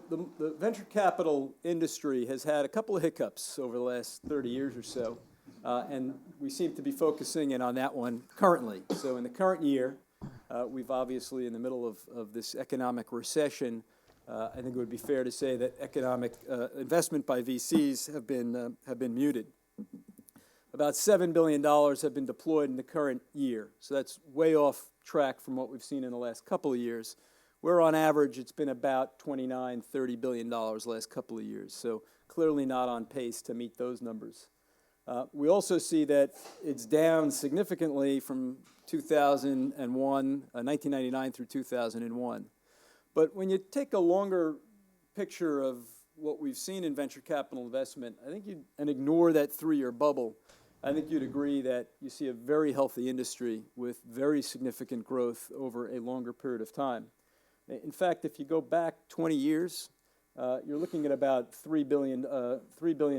the venture capital industry has had a couple of hiccups over the last 30 years or so, and we seem to be focusing in on that one currently. So in the current year, we've obviously in the middle of this economic recession. I think it would be fair to say that economic investment by VCs have been muted. About $7 billion have been deployed in the current year, so that's way off track from what we've seen in the last couple of years, where on average it's been about $29, $30 billion last couple of years, so clearly not on pace to meet those numbers. We also see that it's down significantly from 1999 through 2001. But when you take a longer picture of what we've seen in venture capital investment, I think and ignore that 3-year bubble, I think you'd agree that you see a very healthy industry with very significant growth over a longer period of time. In fact, if you go back 20 years, you're looking at about $3 billion,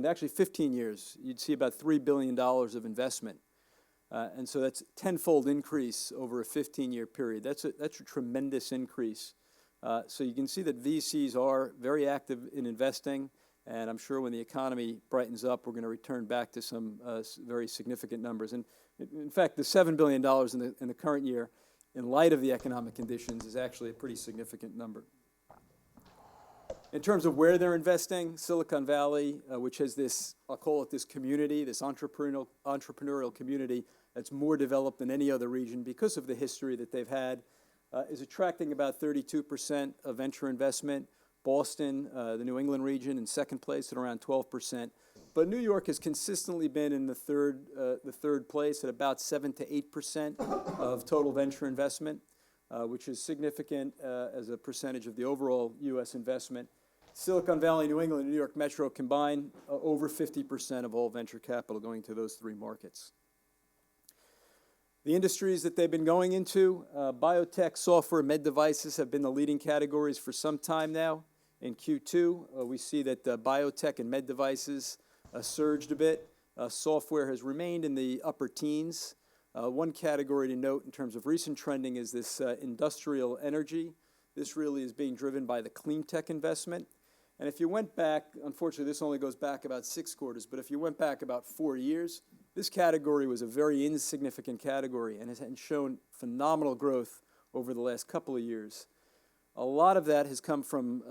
actually 15 years, you'd see about $3 billion of investment. And so that's a tenfold increase over a 15-year period. That's a tremendous increase. So you can see that VCs are very active in investing, and I'm sure when the economy brightens up, we're going to return back to some very significant numbers. And in fact, the $7 billion in the current year, in light of the economic conditions, is actually a pretty significant number. In terms of where they're investing, Silicon Valley, which has this, I'll call it this community, this entrepreneurial community that's more developed than any other region because of the history that they've had, is attracting about 32% of venture investment. Boston, the New England region, in second place at around 12%. But New York has consistently been in the third place at about 7 to 8% of total venture investment, which is significant as a percentage of the overall U.S. investment. Silicon Valley, New England, and New York Metro combined over 50% of all venture capital going to those 3 markets. The industries that they've been going into, biotech, software, med devices have been the leading categories for some time now. In Q2, we see that biotech and med devices surged a bit. Software has remained in the upper teens. One category to note in terms of recent trending is this industrial energy. This really is being driven by the clean tech investment. And if you went back, unfortunately this only goes back about 6 quarters, but if you went back about 4 years, this category was a very insignificant category and has shown phenomenal growth over the last couple of years. A lot of that has come from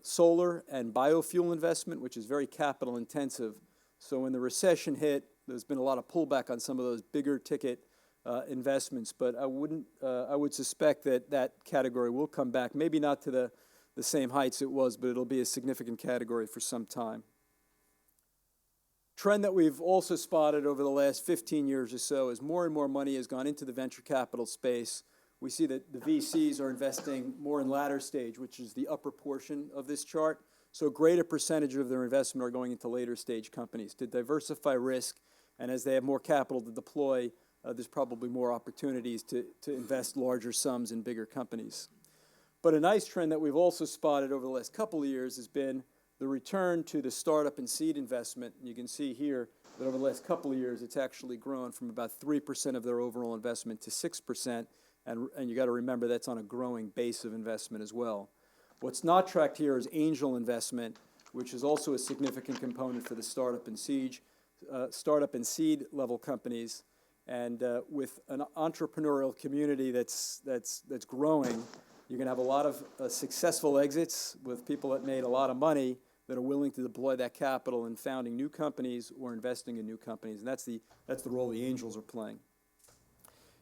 solar and biofuel investment, which is very capital intensive. So when the recession hit, there's been a lot of pullback on some of those bigger ticket investments, but I would suspect that that category will come back, maybe not to the same heights it was, but it'll be a significant category for some time. Trend that we've also spotted over the last 15 years or so is more and more money has gone into the venture capital space. We see that the VCs are investing more in latter stage, which is the upper portion of this chart. So a greater percentage of their investment are going into later stage companies to diversify risk, and as they have more capital to deploy, there's probably more opportunities to invest larger sums in bigger companies. But a nice trend that we've also spotted over the last couple of years has been the return to the startup and seed investment. And you can see here that over the last couple of years, it's actually grown from about 3% of their overall investment to 6%. And you got to remember that's on a growing base of investment as well. What's not tracked here is angel investment, which is also a significant component for the startup and seed level companies. And with an entrepreneurial community that's growing, you're going to have a lot of successful exits with people that made a lot of money that are willing to deploy that capital in founding new companies or investing in new companies. And that's the role the angels are playing.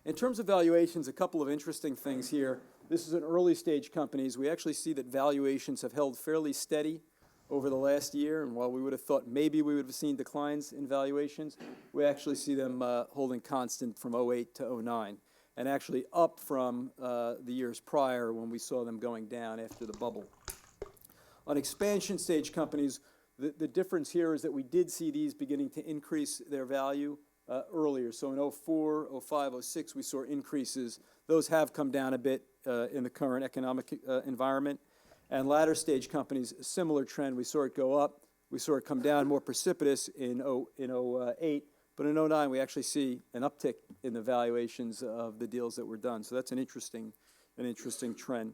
In terms of valuations, a couple of interesting things here. This is an early stage companies. We actually see that valuations have held fairly steady over the last year. And while we would have thought maybe we would have seen declines in valuations, we actually see them holding constant from 08 to 09. And actually up from the years prior when we saw them going down after the bubble. On expansion stage companies, the difference here is that we did see these beginning to increase their value earlier. So in 04, 05, 06, we saw increases. Those have come down a bit in the current economic environment. And latter stage companies, a similar trend. We saw it go up. We saw it come down more precipitous in 08. But in 09, we actually see an uptick in the valuations of the deals that were done. So that's an interesting trend.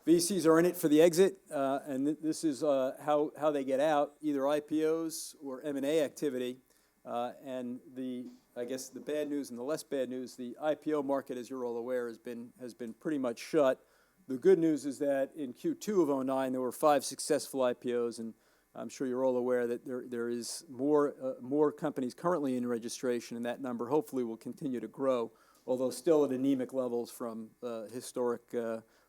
VCs are in it for the exit, and this is how they get out, either IPOs or M&A activity. And I guess the bad news and the less bad news, the IPO market, as you're all aware, has been pretty much shut. The good news is that in Q2 of '09, there were 5 successful IPOs, and I'm sure you're all aware that there is more companies currently in registration, and that number hopefully will continue to grow, although still at anemic levels from historic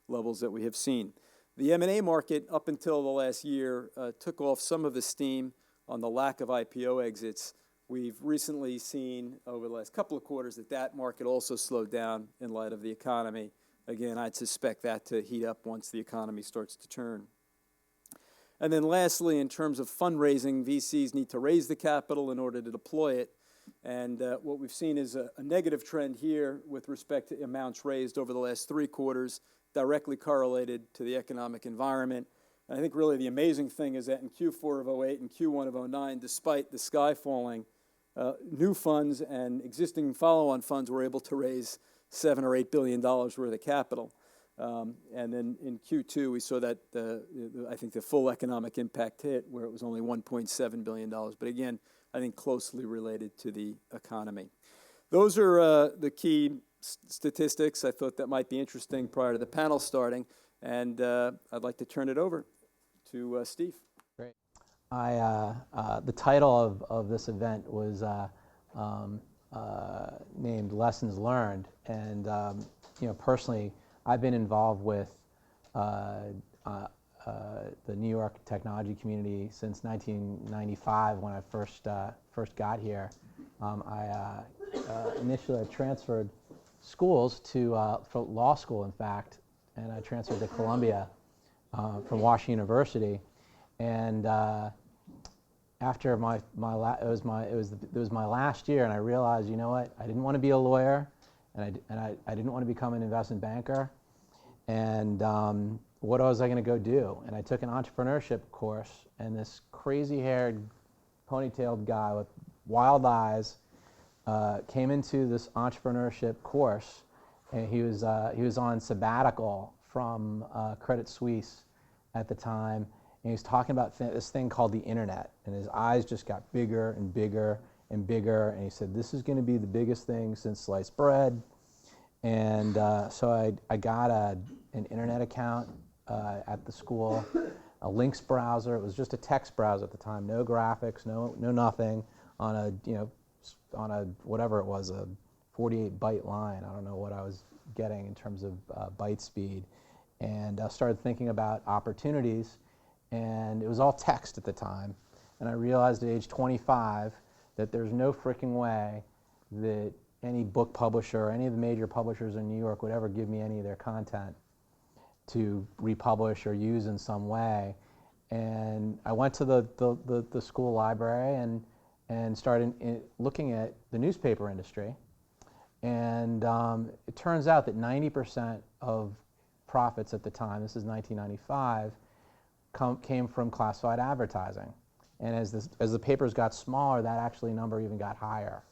levels that we have seen. The M&A market, up until the last year, took off some of the steam on the lack of IPO exits. We've recently seen over the last couple of quarters that market also slowed down in light of the economy. Again, I'd suspect that to heat up once the economy starts to turn. And then lastly, in terms of fundraising, VCs need to raise the capital in order to deploy it. And what we've seen is a negative trend here with respect to amounts raised over the last 3 quarters, directly correlated to the economic environment. And I think really the amazing thing is that in Q4 of '08 and Q1 of '09, despite the sky falling, new funds and existing follow-on funds were able to raise $7 or $8 billion worth of capital. And then in Q2, we saw that I think the full economic impact hit, where it was only $1.7 billion. But again, I think closely related to the economy. Those are the key statistics. I thought that might be interesting prior to the panel starting. And I'd like to turn it over to Steve. Great. The title of this event was named Lessons Learned. And personally, I've been involved with the New York technology community since 1995 when I first got here. Initially I transferred schools for law school, in fact, and I transferred to Columbia from Washington University. And after it was my last year, and I realized, you know what, I didn't want to be a lawyer, and I didn't want to become an investment banker. And what was I going to go do? And I took an entrepreneurship course, and this crazy-haired, ponytailed guy with wild eyes came into this entrepreneurship course, and he was on sabbatical from Credit Suisse at the time, and he was talking about this thing called the internet, and his eyes just got bigger and bigger and bigger, and he said, this is going to be the biggest thing since sliced bread. And so I got an internet account at the school, a Lynx browser. It was just a text browser at the time, no graphics, no nothing, on a whatever it was, a 48-byte line. I don't know what I was getting in terms of byte speed. And I started thinking about opportunities, and it was all text at the time. And I realized at age 25 that there's no freaking way that any book publisher or any of the major publishers in New York would ever give me any of their content to republish or use in some way. And I went to the school library and started looking at the newspaper industry. And it turns out that 90% of profits at the time, this is 1995, came from classified advertising. And as the papers got smaller, that actually number even got higher.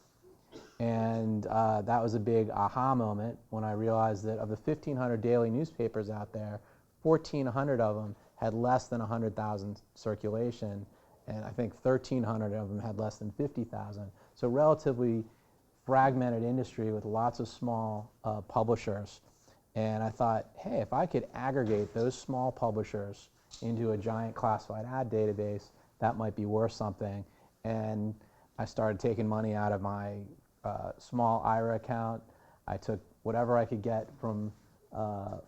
And that was a big aha moment when I realized that of the 1,500 daily newspapers out there, 1,400 of them had less than 100,000 circulation, and I think 1,300 of them had less than 50,000. So relatively fragmented industry with lots of small publishers. And I thought, hey, if I could aggregate those small publishers into a giant classified ad database, that might be worth something. And I started taking money out of my small IRA account. I took whatever I could get from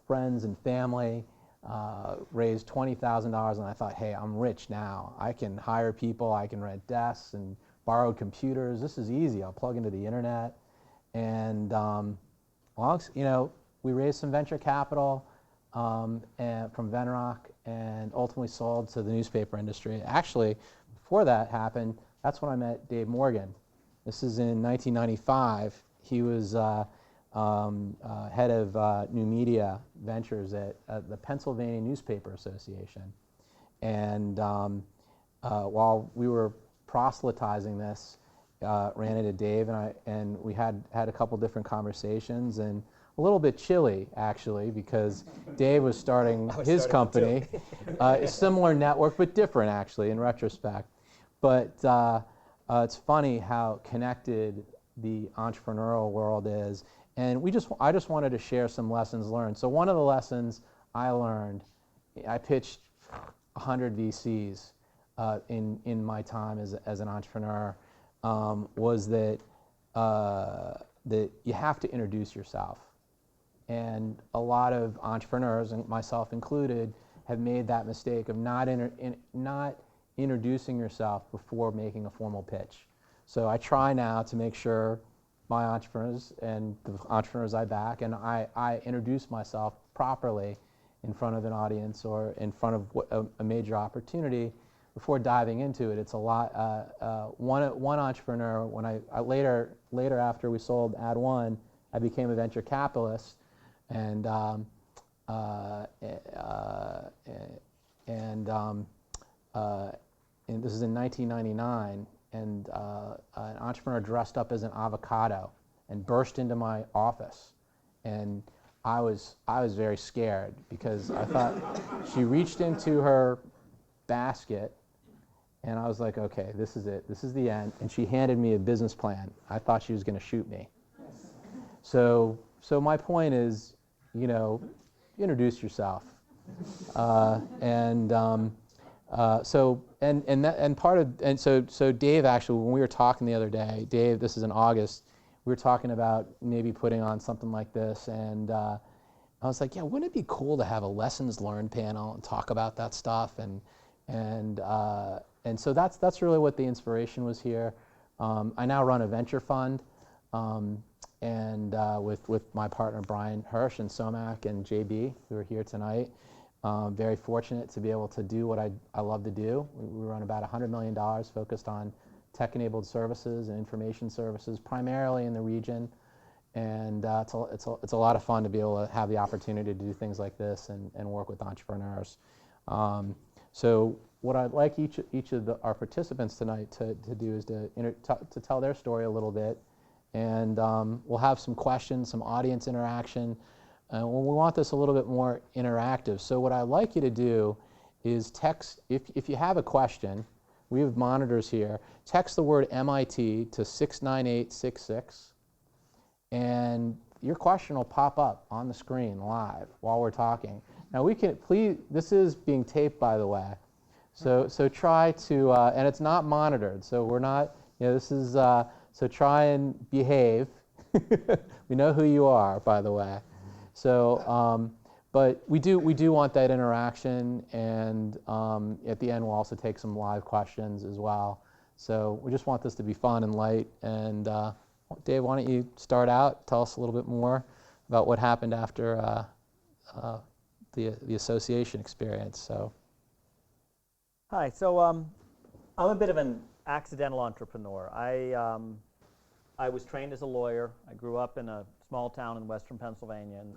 friends and family, raised $20,000, and I thought, hey, I'm rich now. I can hire people, I can rent desks and borrow computers. This is easy. I'll plug into the internet. And we raised some venture capital from Venrock and ultimately sold to the newspaper industry. Actually, before that happened, that's when I met Dave Morgan. This is in 1995. He was head of new media ventures at the Pennsylvania Newspaper Association. And while we were proselytizing this, ran into Dave, and we had a couple different conversations, and a little bit chilly, actually, because Dave was starting his company. A similar network, but different, actually, in retrospect. But it's funny how connected the entrepreneurial world is. And I just wanted to share some lessons learned. So one of the lessons I learned, I pitched 100 VCs in my time as an entrepreneur, was that you have to introduce yourself. And a lot of entrepreneurs, and myself included, have made that mistake of not introducing yourself before making a formal pitch. So I try now to make sure my entrepreneurs and the entrepreneurs I back, and I introduce myself properly in front of an audience or in front of a major opportunity before diving into it. It's a lot. One entrepreneur, when I later after we sold Ad One, I became a venture capitalist, and this is in 1999, and an entrepreneur dressed up as an avocado and burst into my office, and I was very scared because I thought she reached into her basket, and I was like, okay, this is it, this is the end, and she handed me a business plan. I thought she was going to shoot me. So my point is, introduce yourself, so Dave, actually, when we were talking the other day, Dave, this is in August, we were talking about maybe putting on something like this, and I was like, yeah, wouldn't it be cool to have a lessons learned panel and talk about that stuff, and so that's really what the inspiration was here. I now run a venture fund, with my partner Brian Hirsch and Somak and JB, who are here tonight. Very fortunate to be able to do what I love to do. We run about $100 million focused on tech-enabled services and information services, primarily in the region. And it's a lot of fun to be able to have the opportunity to do things like this and work with entrepreneurs. So what I'd like each of our participants tonight to do is to tell their story a little bit. And we'll have some questions, some audience interaction. We want this a little bit more interactive. So what I'd like you to do is text, if you have a question, we have monitors here, text the word MIT to 69866, and your question will pop up on the screen live while we're talking. Now this is being taped, by the way, so try to, and it's not monitored, so we're not, this is, so try and behave. We know who you are, by the way. So, but we do want that interaction, and at the end we'll also take some live questions as well. So we just want this to be fun and light. And Dave, why don't you start out? Tell us a little bit more about what happened after the association experience. So. Hi. So I'm a bit of an accidental entrepreneur. I was trained as a lawyer. I grew up in a small town in western Pennsylvania in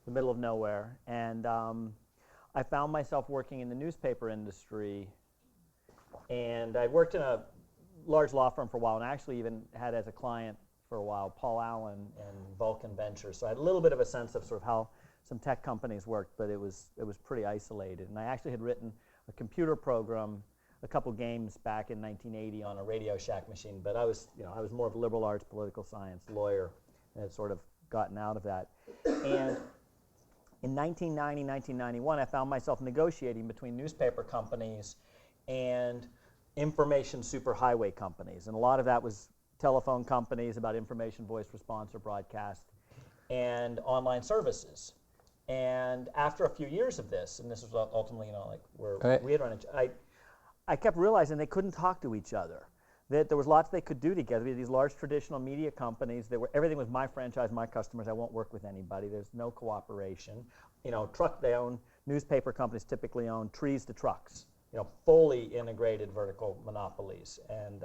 the middle of nowhere, and I found myself working in the newspaper industry, and I worked in a large law firm for a while, and I actually even had as a client for a while Paul Allen and Vulcan Ventures, so I had a little bit of a sense of sort of how some tech companies worked, but it was pretty isolated. And I actually had written a computer program, a couple games back in 1980 on a Radio Shack machine, but I was more of a liberal arts, political science lawyer, and had sort of gotten out of that. And in 1990, 1991, I found myself negotiating between newspaper companies and information superhighway companies, and a lot of that was telephone companies about information, voice response, or broadcast, and online services. And after a few years of this, and this was ultimately, where we had run into, I kept realizing they couldn't talk to each other, that there was lots they could do together. We had these large traditional media companies everything was my franchise, my customers, I won't work with anybody, there's no cooperation. They own, newspaper companies typically own trees to trucks, fully integrated vertical monopolies, and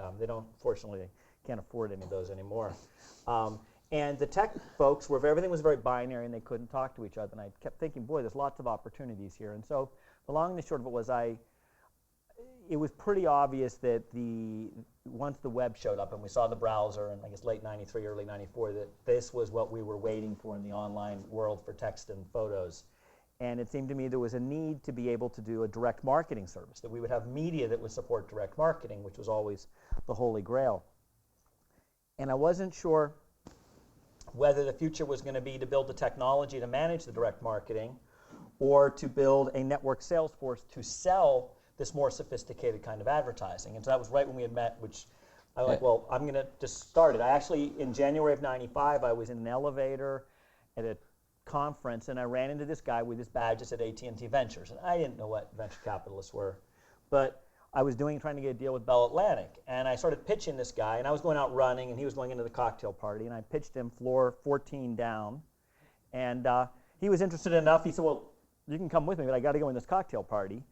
fortunately, can't afford any of those anymore. And the tech folks, everything was very binary and they couldn't talk to each other, and I kept thinking, boy, there's lots of opportunities here. And so the long and the short of it was it was pretty obvious that once the web showed up and we saw the browser in, I guess, late 93, early 94, that this was what we were waiting for in the online world for text and photos. And it seemed to me there was a need to be able to do a direct marketing service, that we would have media that would support direct marketing, which was always the holy grail. And I wasn't sure whether the future was going to be to build the technology to manage the direct marketing or to build a network sales force to sell this more sophisticated kind of advertising. And so that was right when we had met, which I was like, well, I'm going to just start it. I actually, in January of 95, I was in an elevator at a conference, and I ran into this guy with his badges at AT&T Ventures. And I didn't know what venture capitalists were, but I was trying to get a deal with Bell Atlantic. And I started pitching this guy, and I was going out running, and he was going into the cocktail party, and I pitched him floor 14 down. And he was interested enough. He said, well, you can come with me, but I got to go in this cocktail party.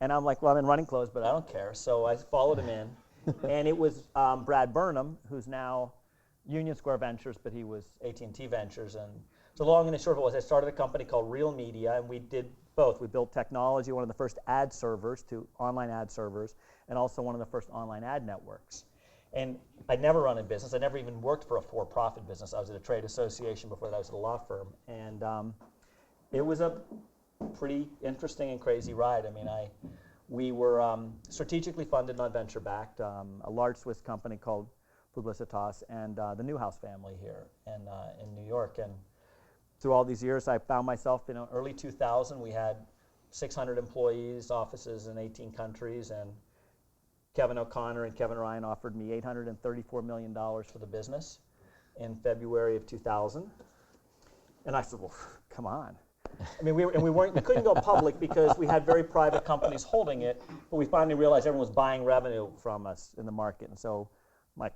And I'm like, well, I'm in running clothes, but I don't care. So I followed him in. And it was Brad Burnham, who's now Union Square Ventures, but he was AT&T Ventures. And so long and the short of it was I started a company called Real Media, and we did both. We built technology, one of the first ad servers to online ad servers, and also one of the first online ad networks. And I'd never run a business. I never even worked for a for-profit business. I was at a trade association before that. I was at a law firm. And it was a pretty interesting and crazy ride. I mean, we were strategically funded, not venture-backed, a large Swiss company called Publicitas, and the Newhouse family here in New York. And through all these years, I found myself, early 2000, we had 600 employees, offices in 18 countries, and Kevin O'Connor and Kevin Ryan offered me $834 million for the business in February of 2000. And I said, well, come on. I mean, we couldn't go public because we had very private companies holding it, but we finally realized everyone was buying revenue from us in the market. And so I'm like,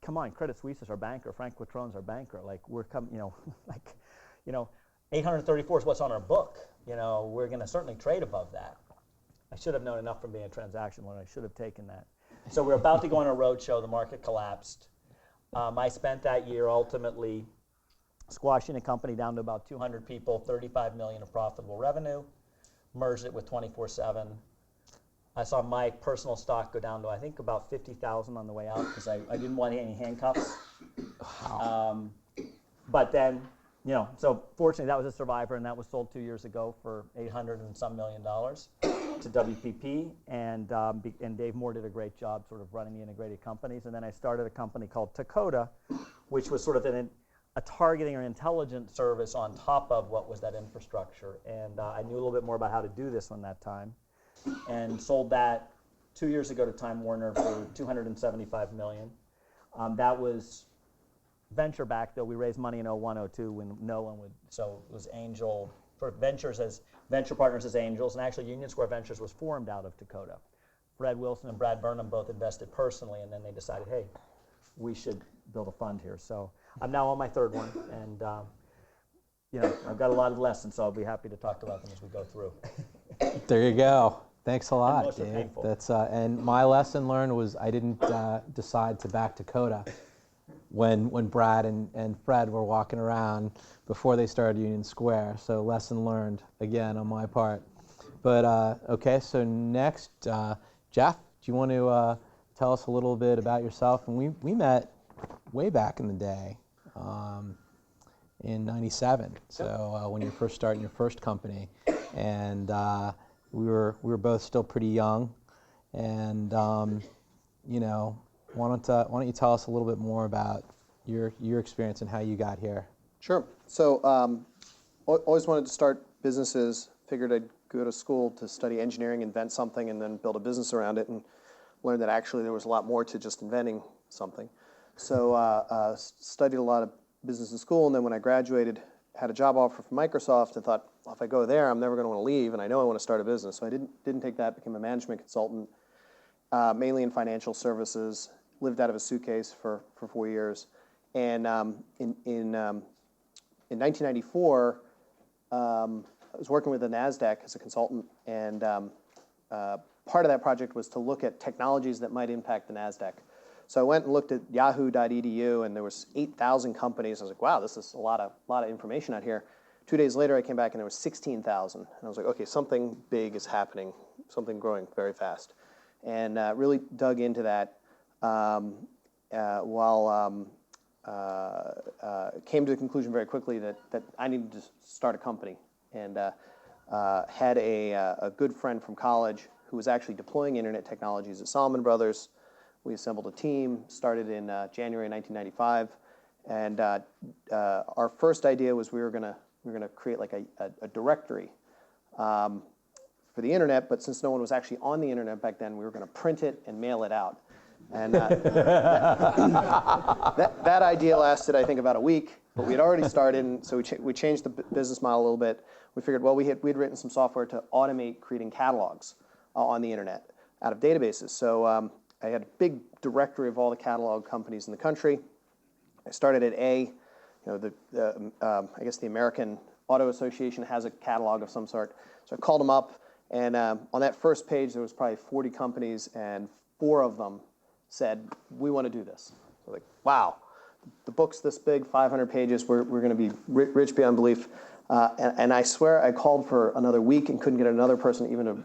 come on, Credit Suisse is our banker, Frank Quattrone's our banker. Like, we're coming, 834 is what's on our book. We're going to certainly trade above that. I should have known enough from being a transaction lawyer. I should have taken that. So we're about to go on a roadshow. The market collapsed. I spent that year ultimately squashing a company down to about 200 people, $35 million of profitable revenue, merged it with 24/7. I saw my personal stock go down to, I think, about 50,000 on the way out because I didn't want any handcuffs. Wow. But then, so fortunately that was a survivor, and that was sold 2 years ago for $800 and some million to WPP, and Dave Moore did a great job sort of running the integrated companies. And then I started a company called TACODA, which was sort of a targeting or intelligence service on top of what was that infrastructure. And I knew a little bit more about how to do this one that time, and sold that 2 years ago to Time Warner for $275 million. That was venture backed, though. We raised money in 01, 02 when no one would, so it was angel, sort of ventures as venture partners as angels, and actually Union Square Ventures was formed out of TACODA. Fred Wilson and Brad Burnham both invested personally, and then they decided, hey, we should build a fund here. So I'm now on my third one, and I've got a lot of lessons, so I'll be happy to talk about them as we go through. There you go. Thanks a lot, most are Dave. painful. That's and my lesson learned was I didn't decide to back TACODA when Brad and Fred were walking around before they started Union Square. So lesson learned again on my part. But okay, so next, Jeff, do you want to tell us a little bit about yourself? And we met way back in the day, in '97. So when you were first starting your first company, and we were both still pretty young, and why don't you tell us a little bit more about your experience and how you got here? Sure. So always wanted to start businesses. Figured I'd go to school to study engineering, invent something, and then build a business around it, and learned that actually there was a lot more to just inventing something. So studied a lot of business in school, and then when I graduated, had a job offer from Microsoft, and thought, well, if I go there, I'm never going to want to leave, and I know I want to start a business. So I didn't take that. Became a management consultant, mainly in financial services. Lived out of a suitcase for 4 years, and in 1994, I was working with the NASDAQ as a consultant, and part of that project was to look at technologies that might impact the NASDAQ. So I went and looked at yahoo.edu, and there was 8,000 companies. I was like, wow, this is a lot of information out here. 2 days later, I came back, and there was 16,000. And I was like, okay, something big is happening, something growing very fast. and really dug into that came to the conclusion very quickly that I needed to start a company, and had a good friend from college who was actually deploying internet technologies at Salomon Brothers. We assembled a team, started in January 1995, and our first idea was we were gonna create like a directory for the internet, but since no one was actually on the internet back then, we were gonna print it and mail it out. And that idea lasted, I think, about a week, but we'd already started, and so we changed the business model a little bit. We figured, well, we'd written some software to automate creating catalogs on the internet out of databases. So I had a big directory of all the catalog companies in the country. I started at I guess the American Auto Association has a catalog of some sort. So I called them up, and on that first page, there was probably 40 companies, and 4 of them said, we want to do this. So like, wow, the book's this big, 500 pages, we're going to be rich beyond belief. And I swear I called for another week and couldn't get another person even to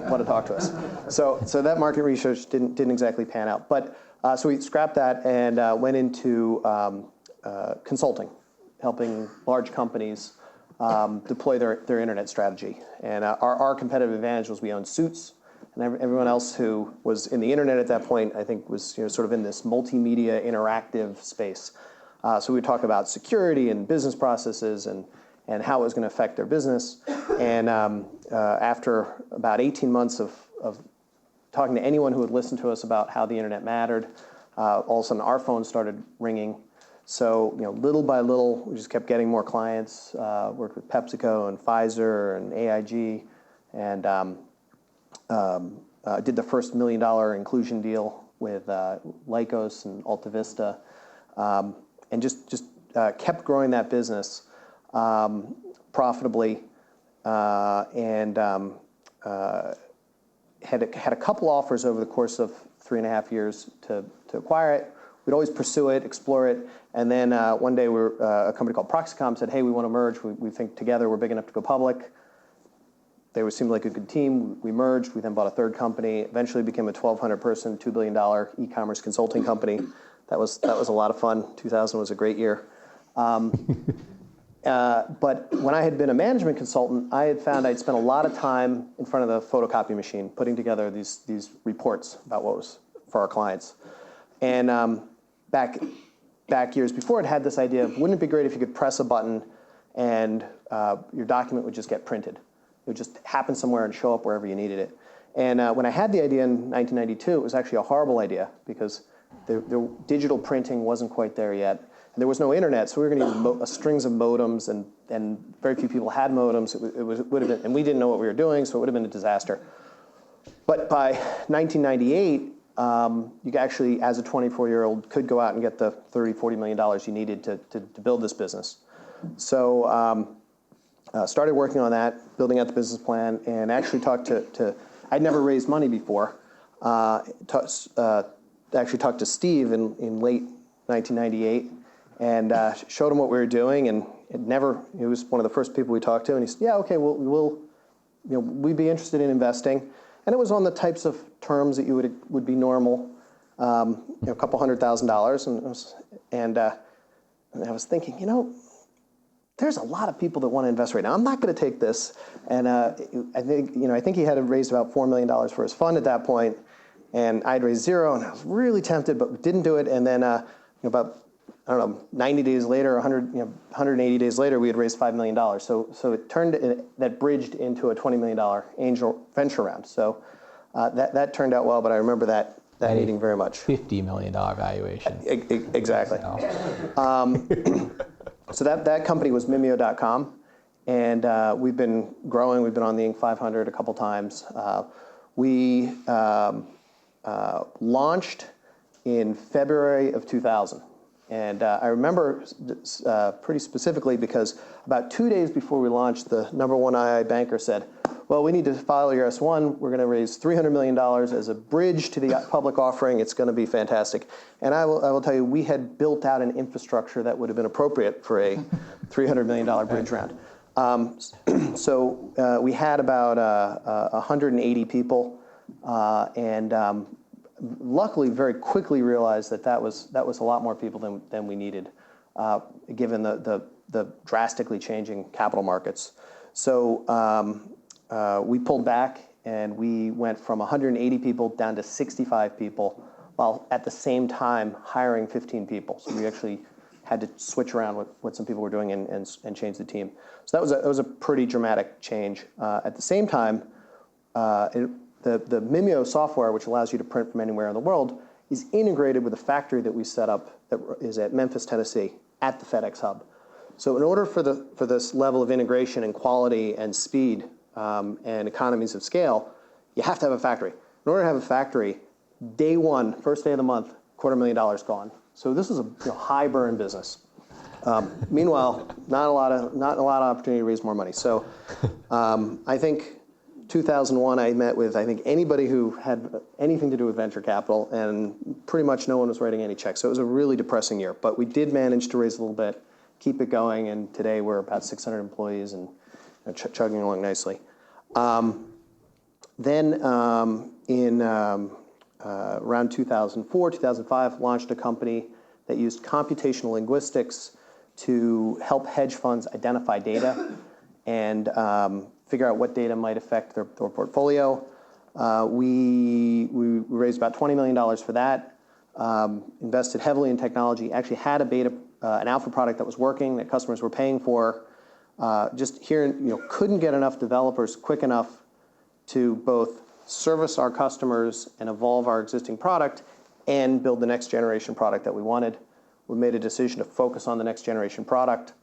want to talk to us. So that market research didn't exactly pan out. But so we scrapped that and went into consulting, helping large companies deploy their internet strategy. And our competitive advantage was we owned Suits, and everyone else who was in the internet at that point, I think, was sort of in this multimedia interactive space. So we would talk about security and business processes and how it was going to affect their business. And after about 18 months of talking to anyone who would listen to us about how the internet mattered, all of a sudden our phone started ringing. So little by little, we just kept getting more clients. Worked with PepsiCo and Pfizer and AIG, and did the first $1 million inclusion deal with Lycos and Alta Vista, and just kept growing that business profitably, and had a couple offers over the course of 3.5 years to acquire it. We'd always pursue it, explore it, and then one day a company called Proxicom said, hey, we want to merge. We think together we're big enough to go public. They seemed like a good team. We merged. We then bought a third company. Eventually became a 1,200-person, $2 billion e-commerce consulting company. That was a lot of fun. 2000 was a great year. But when I had been a management consultant, I had found I'd spent a lot of time in front of the photocopy machine putting together these reports about what was for our clients. And back years before, it had this idea of, wouldn't it be great if you could press a button and your document would just get printed? It would just happen somewhere and show up wherever you needed it. And when I had the idea in 1992, it was actually a horrible idea because the digital printing wasn't quite there yet. And there was no internet, so we were going to use strings of modems, and very few people had modems. It would have been, and we didn't know what we were doing, so it would have been a disaster. But by 1998, you actually, as a 24-year-old, could go out and get the $30, $40 million you needed to build this business. So started working on that, building out the business plan, and actually talked to I'd never raised money before. Actually talked to Steve in late 1998 and showed him what we were doing, and he was one of the first people we talked to, and he said, yeah, okay, we'd be interested in investing. And it was on the types of terms that you would be normal, a couple $100,000, and I was thinking, there's a lot of people that want to invest right now. I'm not going to take this, and I think he had raised about $4 million for his fund at that point, and I'd raised zero, and I was really tempted, but didn't do it. And then about 90 days later, 180 days later, we had raised $5 million. So it that bridged into a $20 million angel venture round. So that turned out well, but I remember that meeting very much. $50 million valuation. Exactly. So that company was Mimeo.com, and we've been growing. We've been on the Inc. 500 a couple times. We launched in February of 2000. And I remember pretty specifically because about 2 days before we launched, the number one II banker said, well, we need to file your S1. We're going to raise $300 million as a bridge to the public offering. It's going to be fantastic. And I will tell you, we had built out an infrastructure that would have been appropriate for a $300 million bridge round. So we had about 180 people. and luckily very quickly realized that was a lot more people than we needed, given the drastically changing capital markets. So we pulled back and we went from 180 people down to 65 people, while at the same time hiring 15 people. So we actually had to switch around what some people were doing and change the team. So that was a pretty dramatic change. At the same time, the Mimeo software, which allows you to print from anywhere in the world, is integrated with a factory that we set up that is at Memphis, Tennessee, at the FedEx hub. So in order for this level of integration and quality and speed and economies of scale, you have to have a factory. In order to have a factory, day one, first day of the month, $250,000 gone. So this is a high burn business. Meanwhile, not a lot of opportunity to raise more money. So I think 2001, I met with anybody who had anything to do with venture capital, and pretty much no one was writing any checks. So it was a really depressing year. But we did manage to raise a little bit, keep it going, and today we're about 600 employees and chugging along nicely. Then in around 2004, 2005, launched a company that used computational linguistics to help hedge funds identify data and figure out what data might affect their portfolio. We raised about $20 million for that, invested heavily in technology, actually had an alpha product that was working, that customers were paying for. Just hearing, couldn't get enough developers quick enough to both service our customers and evolve our existing product and build the next generation product that we wanted. We made a decision to focus on the next generation product.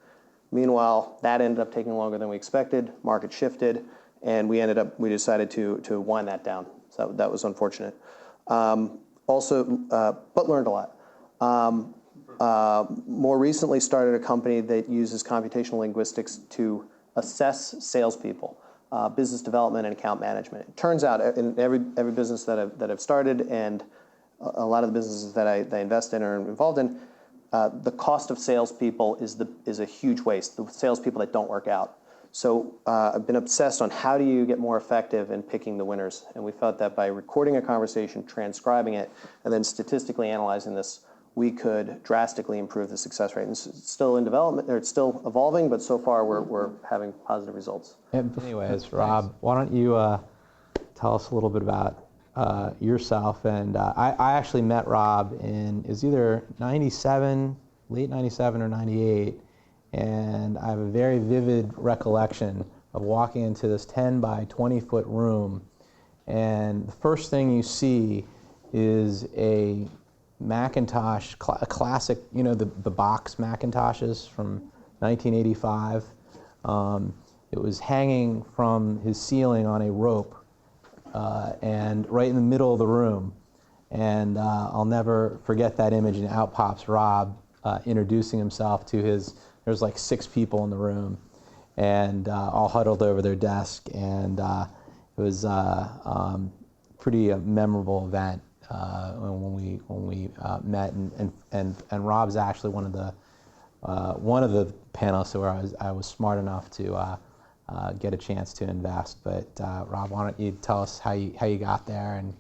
Meanwhile, that ended up taking longer than we expected. Market shifted, and we decided to wind that down. So that was unfortunate. Also, but learned a lot. More recently started a company that uses computational linguistics to assess salespeople, business development and account management. It turns out in every business that I've started, and a lot of the businesses that I invest in or am involved in, the cost of salespeople is a huge waste. The salespeople that don't work out. So I've been obsessed on how do you get more effective in picking the winners, and we felt that by recording a conversation, transcribing it, and then statistically analyzing this, we could drastically improve the success rate. And it's still in development, or it's still evolving, but so far we're having positive results. Anyways, Rob, why don't you tell us a little bit about yourself? And I actually met Rob it was either 97, late 97 or 98, and I have a very vivid recollection of walking into this 10 by 20 foot room, and the first thing you see is a Macintosh, a classic, the box Macintoshes from 1985. It was hanging from his ceiling on a rope, and right in the middle of the room. And I'll never forget that image, and out pops Rob introducing himself to there's like 6 people in the room, and all huddled over their desk, and it was pretty memorable event when we met, and Rob's actually one of the panelists where I was smart enough to get a chance to invest. But Rob, why don't you tell us how you got there and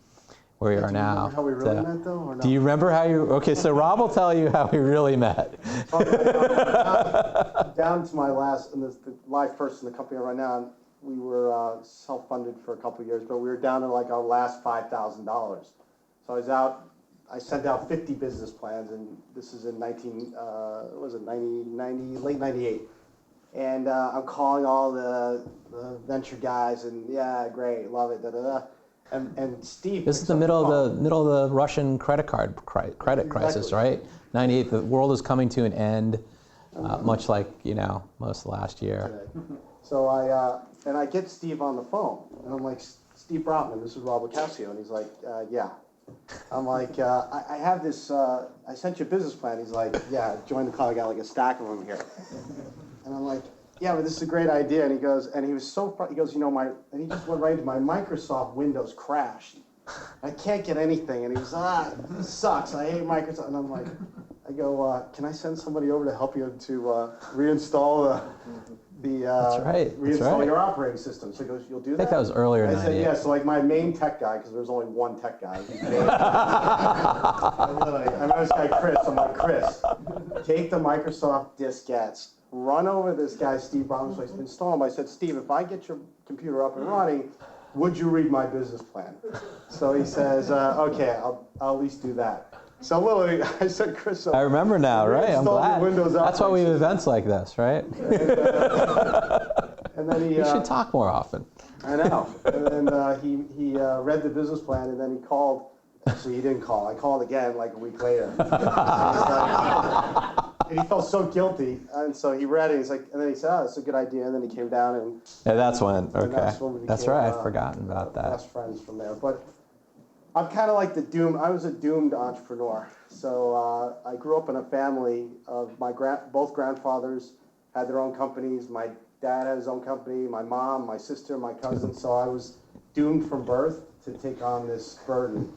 where you are now? Do you remember how we really met, though, or no? Do you remember how you? Okay, so Rob will tell you how we really met. Down to my last, and the LivePerson, the company I'm right now, we were self-funded for a couple of years, but we were down to like our last $5,000. So I sent out 50 business plans, and this is in late 98. And I'm calling all the venture guys, and yeah, great, love it, da da da. And Steve. This is the middle of the Russian credit crisis, right? 98. The world is coming to an end, much like most of last year. So I get Steve on the phone, and I'm like, Steve Brotman, this is Rob Locascio, and he's like, yeah. I'm like, I have this. I sent you a business plan. He's like, yeah, join the call. I got like a stack of them here. And I'm like, yeah, but this is a great idea. And he goes, and he was so, he goes, and he just went right into my Microsoft Windows crashed. I can't get anything. And he was, this sucks. I hate Microsoft. And I'm like, I go, can I send somebody over to help you to reinstall right, that's reinstall right. your operating system. So he goes, you'll do that? I think that was earlier in I said, 98. yeah. So like my main tech guy, because there's only one tech guy. I remember this guy Chris. I'm like, Chris, take the Microsoft diskettes, run over this guy Steve Brom's place, install him. I said, Steve, if I get your computer up and running, would you read my business plan? So he says, okay, I'll at least do that. So literally, I said, Chris, I remember now, right? I'm reinstalled glad. the Windows That's why we have operating events like this, right? and then he We should talk more often. I know. And then he read the business plan, and then he called. Actually, he didn't call. I called again like a week later. And he felt so guilty, and so he read it. He's like, and then he said, "Oh, it's a good idea." And then he came down, and Yeah, that's when. Okay, that's when we that's became, right. I'd forgotten about that. best friends from there. But I'm kind of like I was a doomed entrepreneur. So I grew up in a family of both grandfathers had their own companies. My dad had his own company. My mom, my sister, my cousin. So I was doomed from birth to take on this burden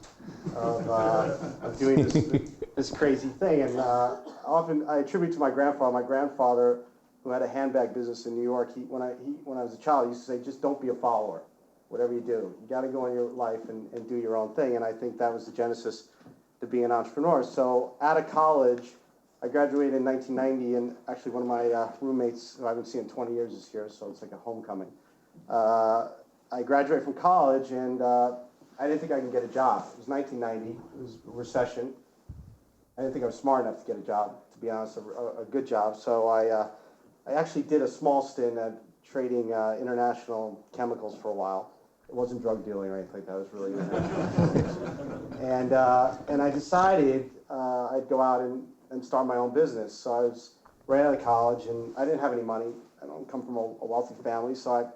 of doing this crazy thing. And often I attribute to my grandfather. My grandfather, who had a handbag business in New York, when I was a child, he used to say, just don't be a follower. Whatever you do, you got to go in your life and do your own thing. And I think that was the genesis to being an entrepreneur. So out of college, I graduated in 1990, and actually one of my roommates, who I haven't seen in 20 years, is here, so it's like a homecoming. I graduated from college, and I didn't think I could get a job. It was 1990. It was a recession. I didn't think I was smart enough to get a job, to be honest, a good job. So I actually did a small stint at trading international chemicals for a while. It wasn't drug dealing or anything like that. It was really international. And I decided I'd go out and start my own business. So I was right out of college, and I didn't have any money. I don't come from a wealthy family, so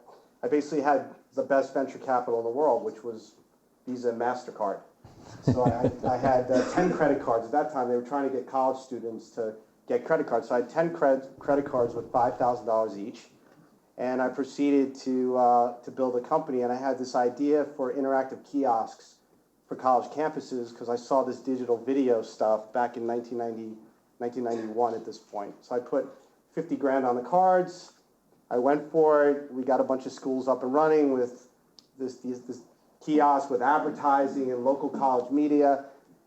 I basically had the best venture capital in the world, which was Visa and MasterCard. So I had 10 credit cards. At that time, they were trying to get college students to get credit cards. So I had 10 credit cards with $5,000 each. And I proceeded to build a company, and I had this idea for interactive kiosks for college campuses because I saw this digital video stuff back in 1991 at this point. So I put 50 grand on the cards. I went for it. We got a bunch of schools up and running with this kiosk with advertising and local college media.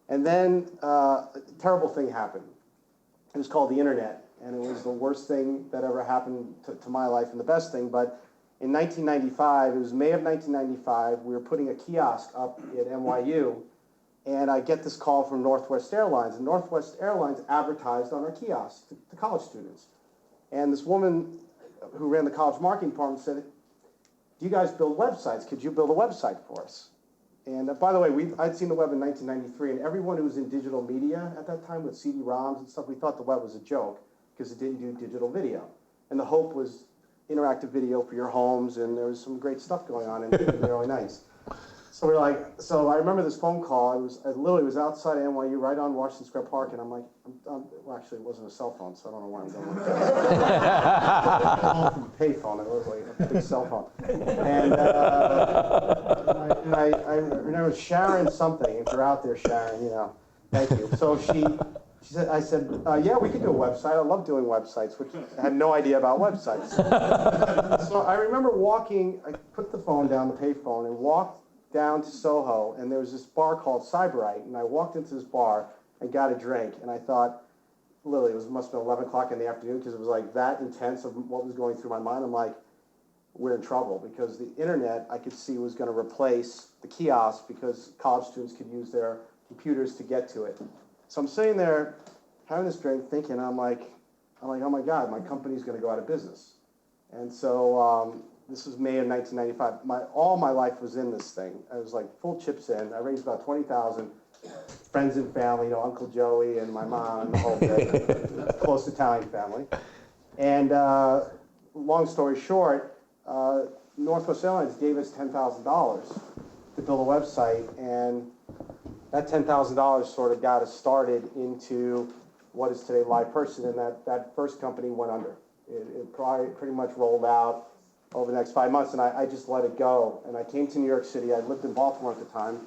And then a terrible thing happened. It was called the internet. And it was the worst thing that ever happened to my life and the best thing. But in 1995, it was May of 1995, we were putting a kiosk up at NYU, and I get this call from Northwest Airlines. And Northwest Airlines advertised on our kiosk to college students. And this woman who ran the college marketing department said, do you guys build websites? Could you build a website for us? And by the way, I'd seen the web in 1993, and everyone who was in digital media at that time with CD-ROMs and stuff, we thought the web was a joke, because it didn't do digital video. And the hope was interactive video for your homes, and there was some great stuff going on in the early 90s. So we're like, so I remember this phone call. I literally was outside of NYU, right on Washington Square Park, and I'm like, well, actually, it wasn't a cell phone, so I don't know why I'm going like that. From a payphone, it was like a big cell phone. And I remember Sharon something. If you're out there, Sharon, thank you. So I said, yeah, we could do a website. I love doing websites, which I had no idea about websites. So I remember I put the phone down, the payphone, and walked down to Soho, and there was this bar called Cyberite, and I walked into this bar and got a drink, and I thought, literally, must have been 11 o'clock in the afternoon, because it was like that intense of what was going through my mind. I'm like, we're in trouble, because the internet, I could see, was going to replace the kiosk, because college students could use their computers to get to it. So I'm sitting there having this drink, thinking, I'm like, oh my God, my company's going to go out of business. And so this was May of 1995. All my life was in this thing. I was like full chips in. I raised about $20,000. Friends and family, Uncle Joey and my mom and the whole bit. Close Italian family. And long story short, Northwest Airlines gave us $10,000 to build a website, and that $10,000 sort of got us started into what is today LivePerson, and that first company went under. It probably pretty much rolled out over the next 5 months, and I just let it go. And I came to New York City. I lived in Baltimore at the time,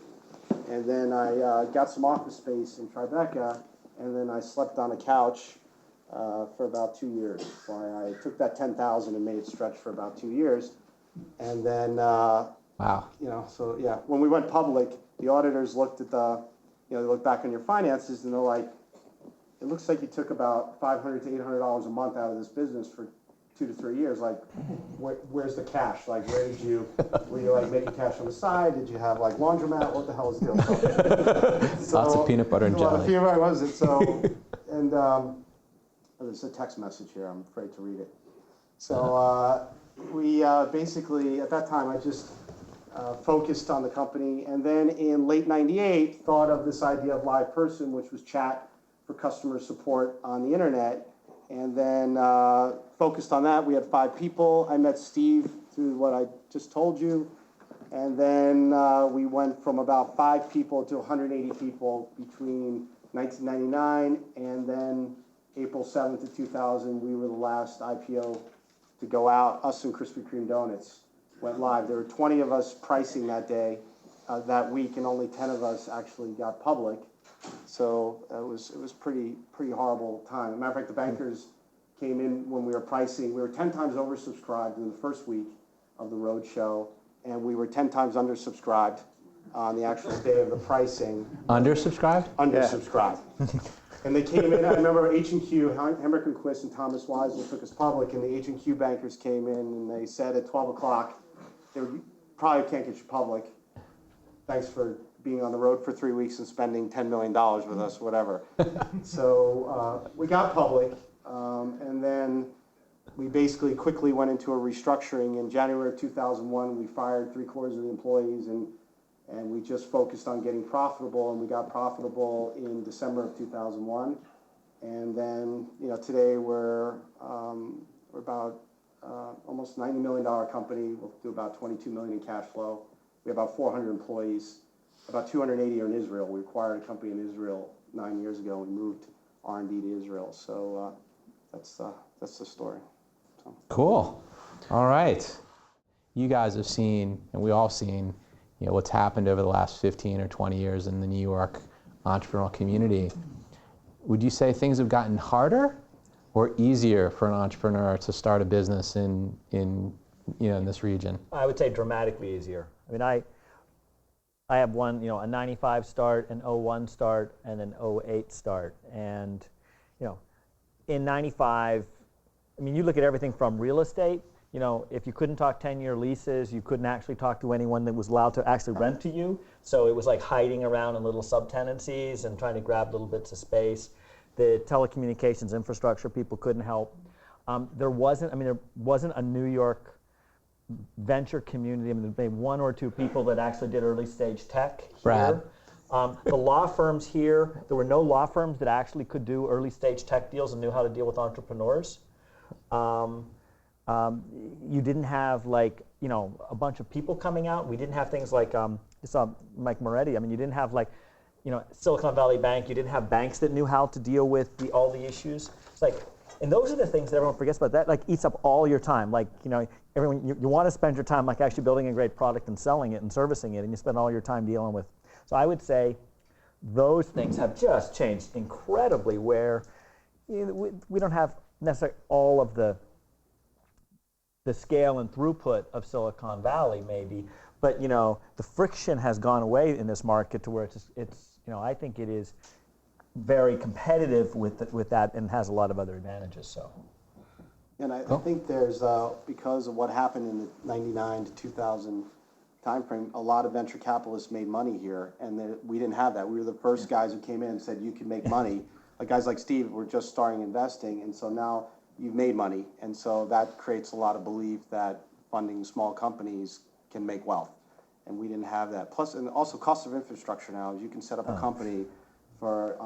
and then I got some office space in Tribeca, and then I slept on a couch for about 2 years. So I took that 10,000 and made it stretch for about 2 years. And then, Wow. you know, so yeah, when we went public, the auditors looked at they looked back on your finances and they're like, it looks like you took about $500 to $800 a month out of this business for 2 to 3 years. Like, where's the cash? Like, were you like making cash on the side? Did you have like laundromat? What the hell is the deal? So, Lots of peanut butter and a lot of jelly. peanut butter, was it? So, and there's a text message here. I'm afraid to read it. So we basically, at that time, I just focused on the company. And then in late '98, thought of this idea of LivePerson, which was chat for customer support on the internet. And then focused on that. We had 5 people. I met Steve through what I just told you. And then we went from about 5 people to 180 people between 1999 and then April 7th of 2000. We were the last IPO to go out. Us and Krispy Kreme Donuts went live. There were 20 of us pricing that day, that week, and only 10 of us actually got public. So it was pretty horrible time. As a matter of fact, the bankers came in when we were pricing. We were 10 times oversubscribed in the first week of the road show, and we were 10 times undersubscribed on the actual day of the pricing. Undersubscribed? Undersubscribed. And they came in. I remember H&Q, Henrik and Quist and Thomas Weisel took us public, and the H&Q bankers came in and they said at 12 o'clock, they probably can't get you public. Thanks for being on the road for 3 weeks and spending $10 million with us, whatever. So we got public, and then we basically quickly went into a restructuring. In January of 2001, we fired 3/4 of the employees, and we just focused on getting profitable, and we got profitable in December of 2001. And then, you know, today we're about almost $90 million company. We'll do about $22 million in cash flow. We have about 400 employees. About 280 are in Israel. We acquired a company in Israel 9 years ago. We moved R&D to Israel. So that's the story. So. Cool. All right. You guys have seen, and we all seen, you know, what's happened over the last 15 or 20 years in the New York entrepreneurial community. Would you say things have gotten harder or easier for an entrepreneur to start a business in this region? I would say dramatically easier. I mean, I have one, you know, a 95 start, an 01 start, and an 08 start. And, you know, in 95, I mean, you look at everything from real estate. You know, if you couldn't talk 10-year leases, you couldn't actually talk to anyone that was allowed to actually rent to you. So it was like hiding around in little subtenancies and trying to grab little bits of space. The telecommunications infrastructure, people couldn't help. There wasn't a New York venture community. I mean, maybe 1 or 2 people that actually did early stage tech here. Brad. The law firms here, there were no law firms that actually could do early stage tech deals and knew how to deal with entrepreneurs. You didn't have, like, you know, a bunch of people coming out. We didn't have things like, you saw Mike Moretti. I mean, you didn't have, like, you know, Silicon Valley Bank. You didn't have banks that knew how to deal with all the issues. It's like, and those are the things that everyone forgets about. That, like, eats up all your time. Like, you know, everyone, you want to spend your time, like, actually building a great product and selling it and servicing it, and you spend all your time dealing with. So I would say those things have just changed incredibly, where, you know, we don't have necessarily all of the scale and throughput of Silicon Valley, maybe, but, you know, the friction has gone away in this market to where it's you know, I think it is very competitive with that and has a lot of other advantages. So, And I think there's, because of what happened in the 99 to 2000 timeframe, a lot of venture capitalists made money here, and we didn't have that. We were the first guys who came in and said, you can make money. Like guys like Steve were just starting investing, and so now you've made money. And so that creates a lot of belief that funding small companies can make wealth. And we didn't have that. Plus, and also cost of infrastructure now is you can set up a company for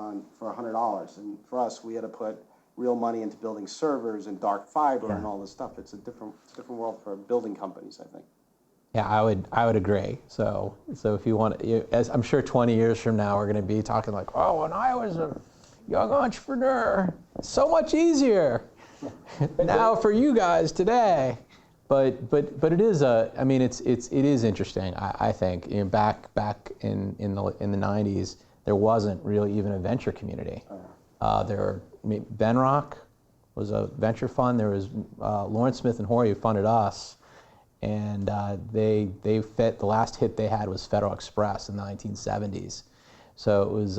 $100. And for us, we had to put real money into building servers and dark fiber and all this stuff. It's a different world for building companies, I think. Yeah, I would agree. So if you want, as I'm sure 20 years from now, we're going to be talking like, oh, when I was a young entrepreneur, so much easier. Now for you guys today. But it is it is interesting. I think, you know, back in the 90s, there wasn't really even a venture community. There were Benrock, was a venture fund. There was Lawrence Smith and Horry who funded us, and they fit, the last hit they had was Federal Express in the 1970s. So it was,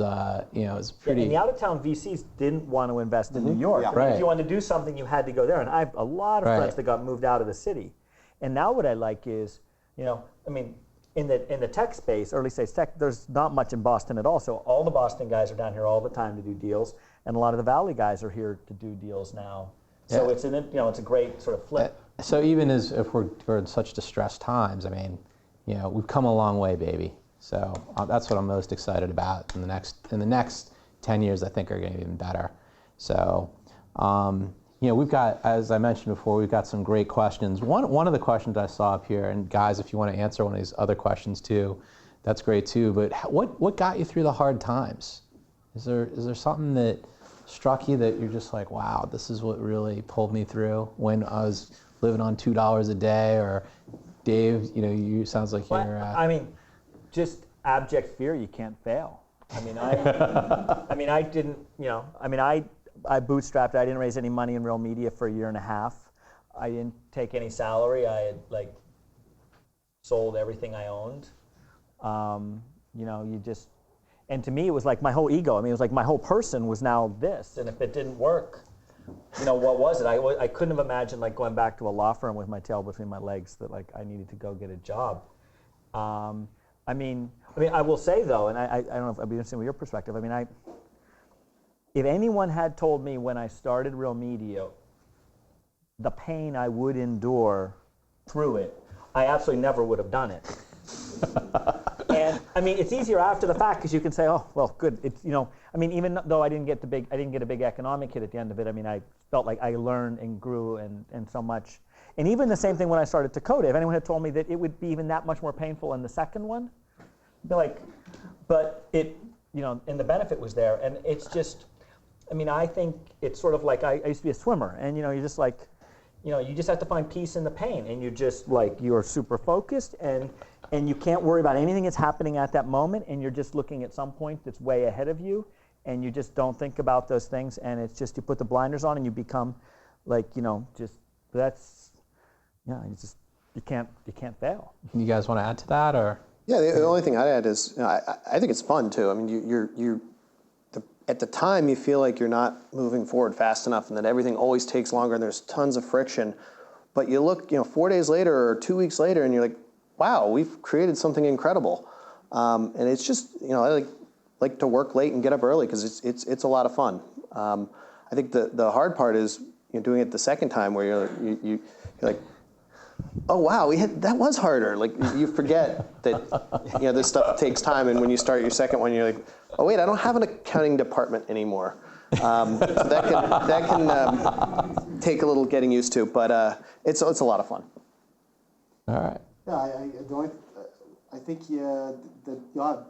you know, it was pretty. And the out-of-town VCs didn't want to invest in New York. Yeah. I mean, Right. if you wanted to do something, you had to go there. And I have a lot of Right. friends that got moved out of the city. And now what I like is, you know, I mean, in the tech space, early stage tech, there's not much in Boston at all. So all the Boston guys are down here all the time to do deals, and a lot of the Valley guys are here to do deals now. So Yeah. it's it's a great sort of flip. So even as if we're in such distressed times, I mean, you know, we've come a long way, baby. So that's what I'm most excited about. In the next 10 years, I think are going to be even better. So, you know, we've got, as I mentioned before, we've got some great questions. One of the questions I saw up here, and guys, if you want to answer one of these other questions too, that's great too. But what got you through the hard times? Is there something that struck you that you're just like, wow, this is what really pulled me through when I was living on $2 a day? Or Dave, you know, you sounds like But, you're. I mean, just abject fear. You can't fail. I mean, I didn't. You know, I mean, I bootstrapped. I didn't raise any money in real media for a year and a half. I didn't take any salary. I had like sold everything I owned. You know, you just. And to me, it was like my whole ego. I mean, it was like my whole person was now this. And if it didn't work, you know, what was it? I couldn't have imagined like going back to a law firm with my tail between my legs. That like I needed to go get a job. I mean, I will say though, and I don't know if I'd be interested in your perspective. I mean, if anyone had told me when I started Real Media the pain I would endure through it, I absolutely never would have done it. And I mean, it's easier after the fact because you can say, "Oh, well, good." It's, you know, I mean, even though I didn't get a big economic hit at the end of it. I mean, I felt like I learned and grew and so much. And even the same thing when I started TACODA. If anyone had told me that it would be even that much more painful in the second one, I'd be like, but it, you know, and the benefit was there. And it's just, I mean, I think it's sort of like I used to be a swimmer, and you know, you're just like, you know, you just have to find peace in the pain, and you're just like you're super focused and you can't worry about anything that's happening at that moment, and you're just looking at some point that's way ahead of you, and you just don't think about those things, and it's just you put the blinders on and you become like, you know, just that's, yeah, you can't fail. You guys want to add to that, or? Yeah, the only thing I'd add is, you know, I think it's fun too. I mean, at the time you feel like you're not moving forward fast enough, and that everything always takes longer, and there's tons of friction. But you look, you know, 4 days later or 2 weeks later, and you're like, wow, we've created something incredible. And it's just, you know, I like to work late and get up early because it's a lot of fun. I think the hard part is, you know, doing it the second time where you're like, oh wow, that was harder. Like you forget that, you know, this stuff takes time, and when you start your second one, you're like, oh wait, I don't have an accounting department anymore. So that can take a little getting used to, but it's a lot of fun. All right. Yeah, I think that you'll have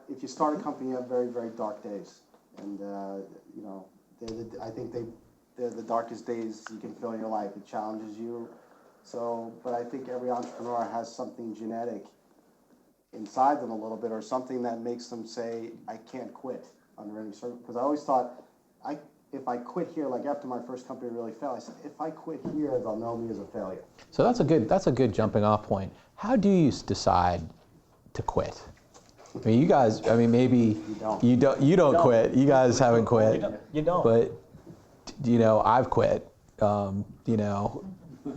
if you start a company, you have very, very dark days. And, you know, I think they're the darkest days you can feel in your life. It challenges you. So, but I think every entrepreneur has something genetic inside them a little bit, or something that makes them say, I can't quit under any circumstance. Because I always thought, if I quit here, like after my first company really failed, I said, if I quit here, they'll know me as a failure. So that's a good jumping off point. How do you decide to quit? I mean, you guys. I mean, maybe you don't quit. You guys haven't quit. You don't. But you know, I've quit. You know,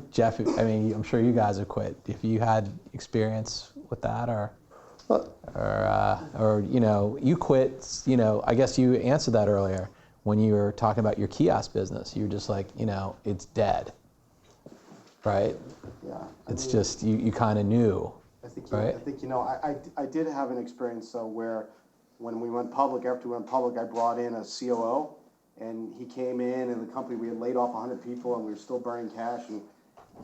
Jeff. I mean, I'm sure you guys have quit. If you had experience with that, or you know, you quit. You know, I guess you answered that earlier when you were talking about your kiosk business. You were just like, you know, it's dead. Right? Yeah. It's just you kind of knew. I think you know, I did have an experience where when we went public, after we went public, I brought in a COO, and he came in, and the company, we had laid off 100 people, and we were still burning cash, and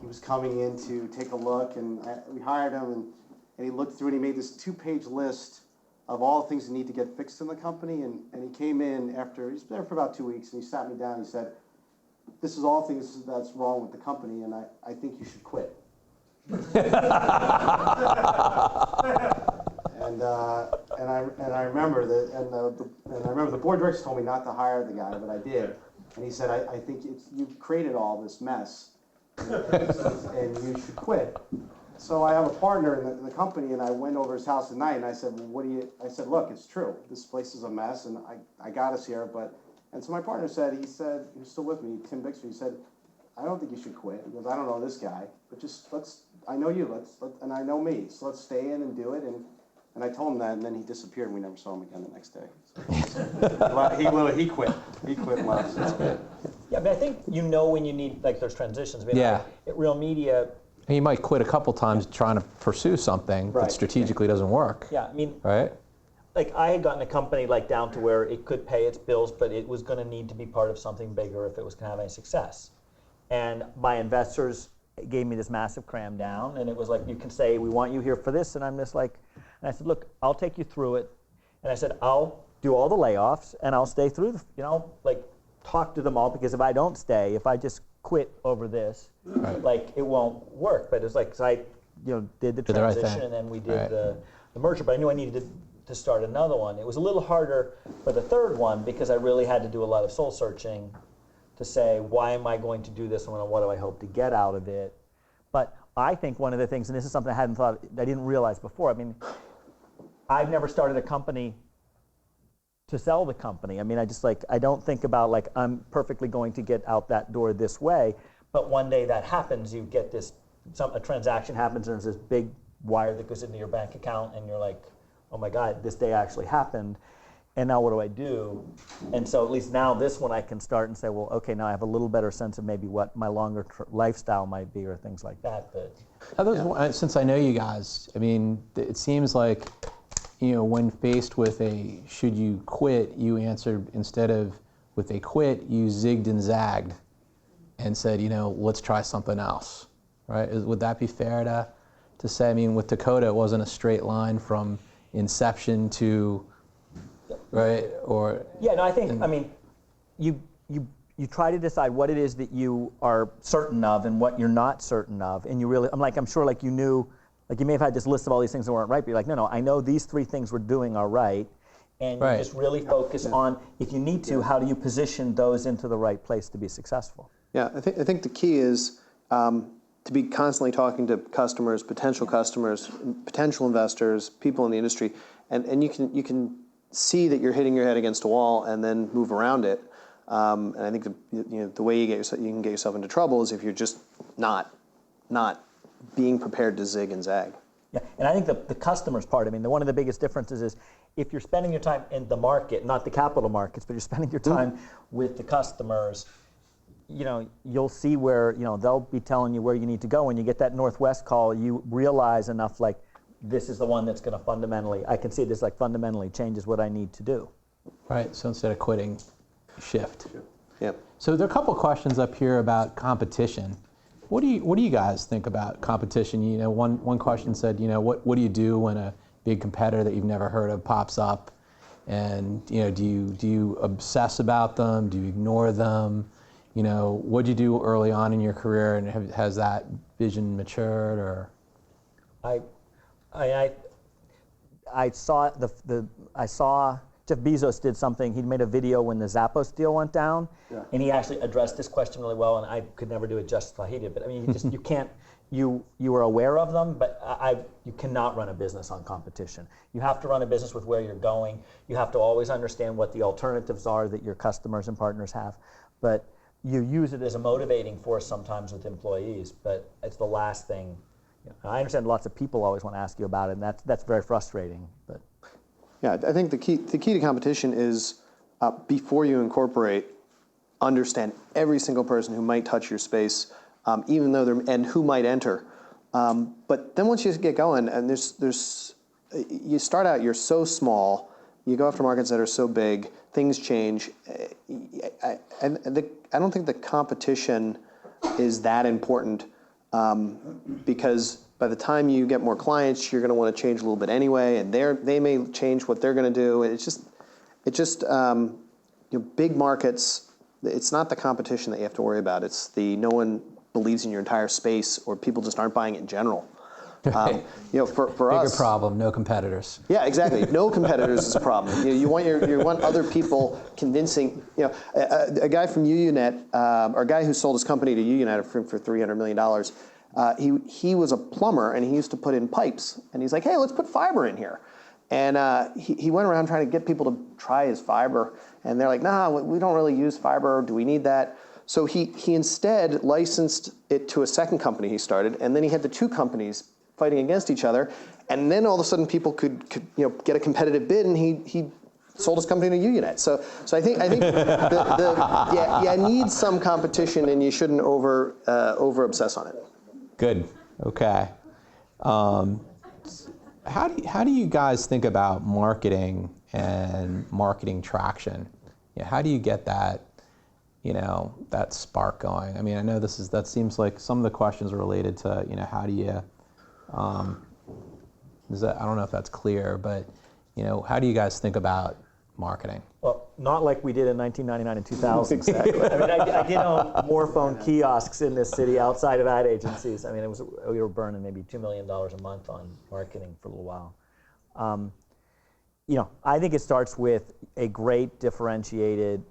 he was coming in to take a look, and we hired him, and he looked through, and he made this 2-page list of all the things that need to get fixed in the company, and he came in after, he's there for about 2 weeks, and he sat me down, and he said, this is all things that's wrong with the company, and I think you should quit. And I remember that, and I remember the board of directors told me not to hire the guy, but I did. And he said, I think you've created all this mess, and you should quit. So I have a partner in the company, and I went over his house at night, and I said, well, I said, look, it's true. This place is a mess, and I got us here, and so my partner said, he was still with me, Tim Bixby, he said, I don't think you should quit. He goes, I don't know this guy, but just I know you, and I know me, so let's stay in and do it. And I told him that, and then he disappeared, and we never saw him again the next day. So, he quit. He quit and left. So. Yeah, but I think when you need, like, there's transitions. I mean, Yeah. At Real Media. And you might quit a couple times trying to pursue something that Right. strategically doesn't work. Yeah, I mean, Right? like, I had gotten a company, like, down to where it could pay its bills, but it was going to need to be part of something bigger if it was going to have any success. And my investors gave me this massive cram down, and it was like, you can say, we want you here for this, and I'm just like, and I said, look, I'll take you through it. And I said, I'll do all the layoffs, and I'll stay through, talk to them all, because if I don't stay, if I just quit over this, like, it won't work. But it's like, so I, did the Did the right transition, thing. and then we did Right. the merger, but I knew I needed to start another one. It was a little harder for the third one, because I really had to do a lot of soul searching to say, why am I going to do this, and what do I hope to get out of it? But I think one of the things, and this is something I didn't realize before, I mean, I've never started a company to sell the company. I mean, I don't think about, like, I'm perfectly going to get out that door this way, but one day that happens, you get a transaction happens, and there's this big wire that goes into your bank account, and you're like, oh my God, this day actually happened. And now what do I do? And so at least now this one I can start and say, well, okay, now I have a little better sense of maybe what my longer lifestyle might be, or things like that. But Since I know you guys, I mean, it seems like, when faced with a should you quit, you answered, instead of with a quit, you zigged and zagged and said, let's try something else, right? Would that be fair to say? I mean, with TACODA, it wasn't a straight line from inception to, right? Or yeah, no, I think, I mean, you try to decide what it is that you are certain of and what you're not certain of, and I'm sure, like, you knew, like, you may have had this list of all these things that weren't right, but you're like, no, I know these 3 things we're doing are right, and you just really focus on, if you need to, how do you position those into the right place to be successful? Yeah, I think the key is to be constantly talking to customers, potential investors, people in the industry, and you can see that you're hitting your head against a wall and then move around it. And I think the way you can get yourself into trouble is if you're just not being prepared to zig and zag. Yeah, and I think the customers part, I mean, one of the biggest differences is if you're spending your time in the market, not the capital markets, but you're spending your time with the customers, you'll see where, they'll be telling you where you need to go. When you get that Northwest call, you realize enough, like, this is the one that's going to fundamentally changes what I need to do. right. So instead of quitting, shift. Yep. So there are a couple of questions up here about competition. What do you guys think about competition? One question said, what do you do when a big competitor that you've never heard of pops up? And do you obsess about them? Do you ignore them? What'd you do early on in your career, and has that vision matured? Or I saw Jeff Bezos did something. He made a video when the Zappos deal went down, and he actually addressed this question really well. And I could never do it justice like he did. But I mean, you can't. You are aware of them, but you cannot run a business on competition. You have to run a business with where you're going. You have to always understand what the alternatives are that your customers and partners have. But you use it as a motivating force sometimes with employees. But it's the last thing. I understand lots of people always want to ask you about it, and that's very frustrating. But yeah, I think the key to competition is before you incorporate, understand every single person who might touch your space, even though and who might enter. But then once you get going, and you start out, you're so small, you go after markets that are so big, things change. I don't think the competition is that important because by the time you get more clients, you're going to want to change a little bit anyway, and they may change what they're going to do. It's just big markets. It's not the competition that you have to worry about. It's no one believes in your entire space, or people just aren't buying it in general. For Bigger us, problem, no competitors. yeah, exactly. No competitors is a problem. You want other people convincing. A guy from UUNet, or a guy who sold his company to UUNet for $300 million. He was a plumber and he used to put in pipes. And he's like, hey, let's put fiber in here. And he went around trying to get people to try his fiber. And they're like, nah, we don't really use fiber. Do we need that? So he instead licensed it to a second company he started. And then he had the two companies fighting against each other. And then all of a sudden people could get a competitive bid, and he sold his company to UUNet. So I think you need some competition, and you shouldn't over obsess on it. Good. Okay. How do you guys think about marketing and marketing traction? How do you get that that spark going? I mean, I know that seems like some of the questions are related to how do you I don't know if that's clear, but how do you guys think about marketing? Well, not like we did in 1999 and 2000. Exactly. I mean, I did own more phone kiosks in this city outside of ad agencies. I mean, we were burning maybe $2 million a month on marketing for a little while. I think it starts with a great differentiated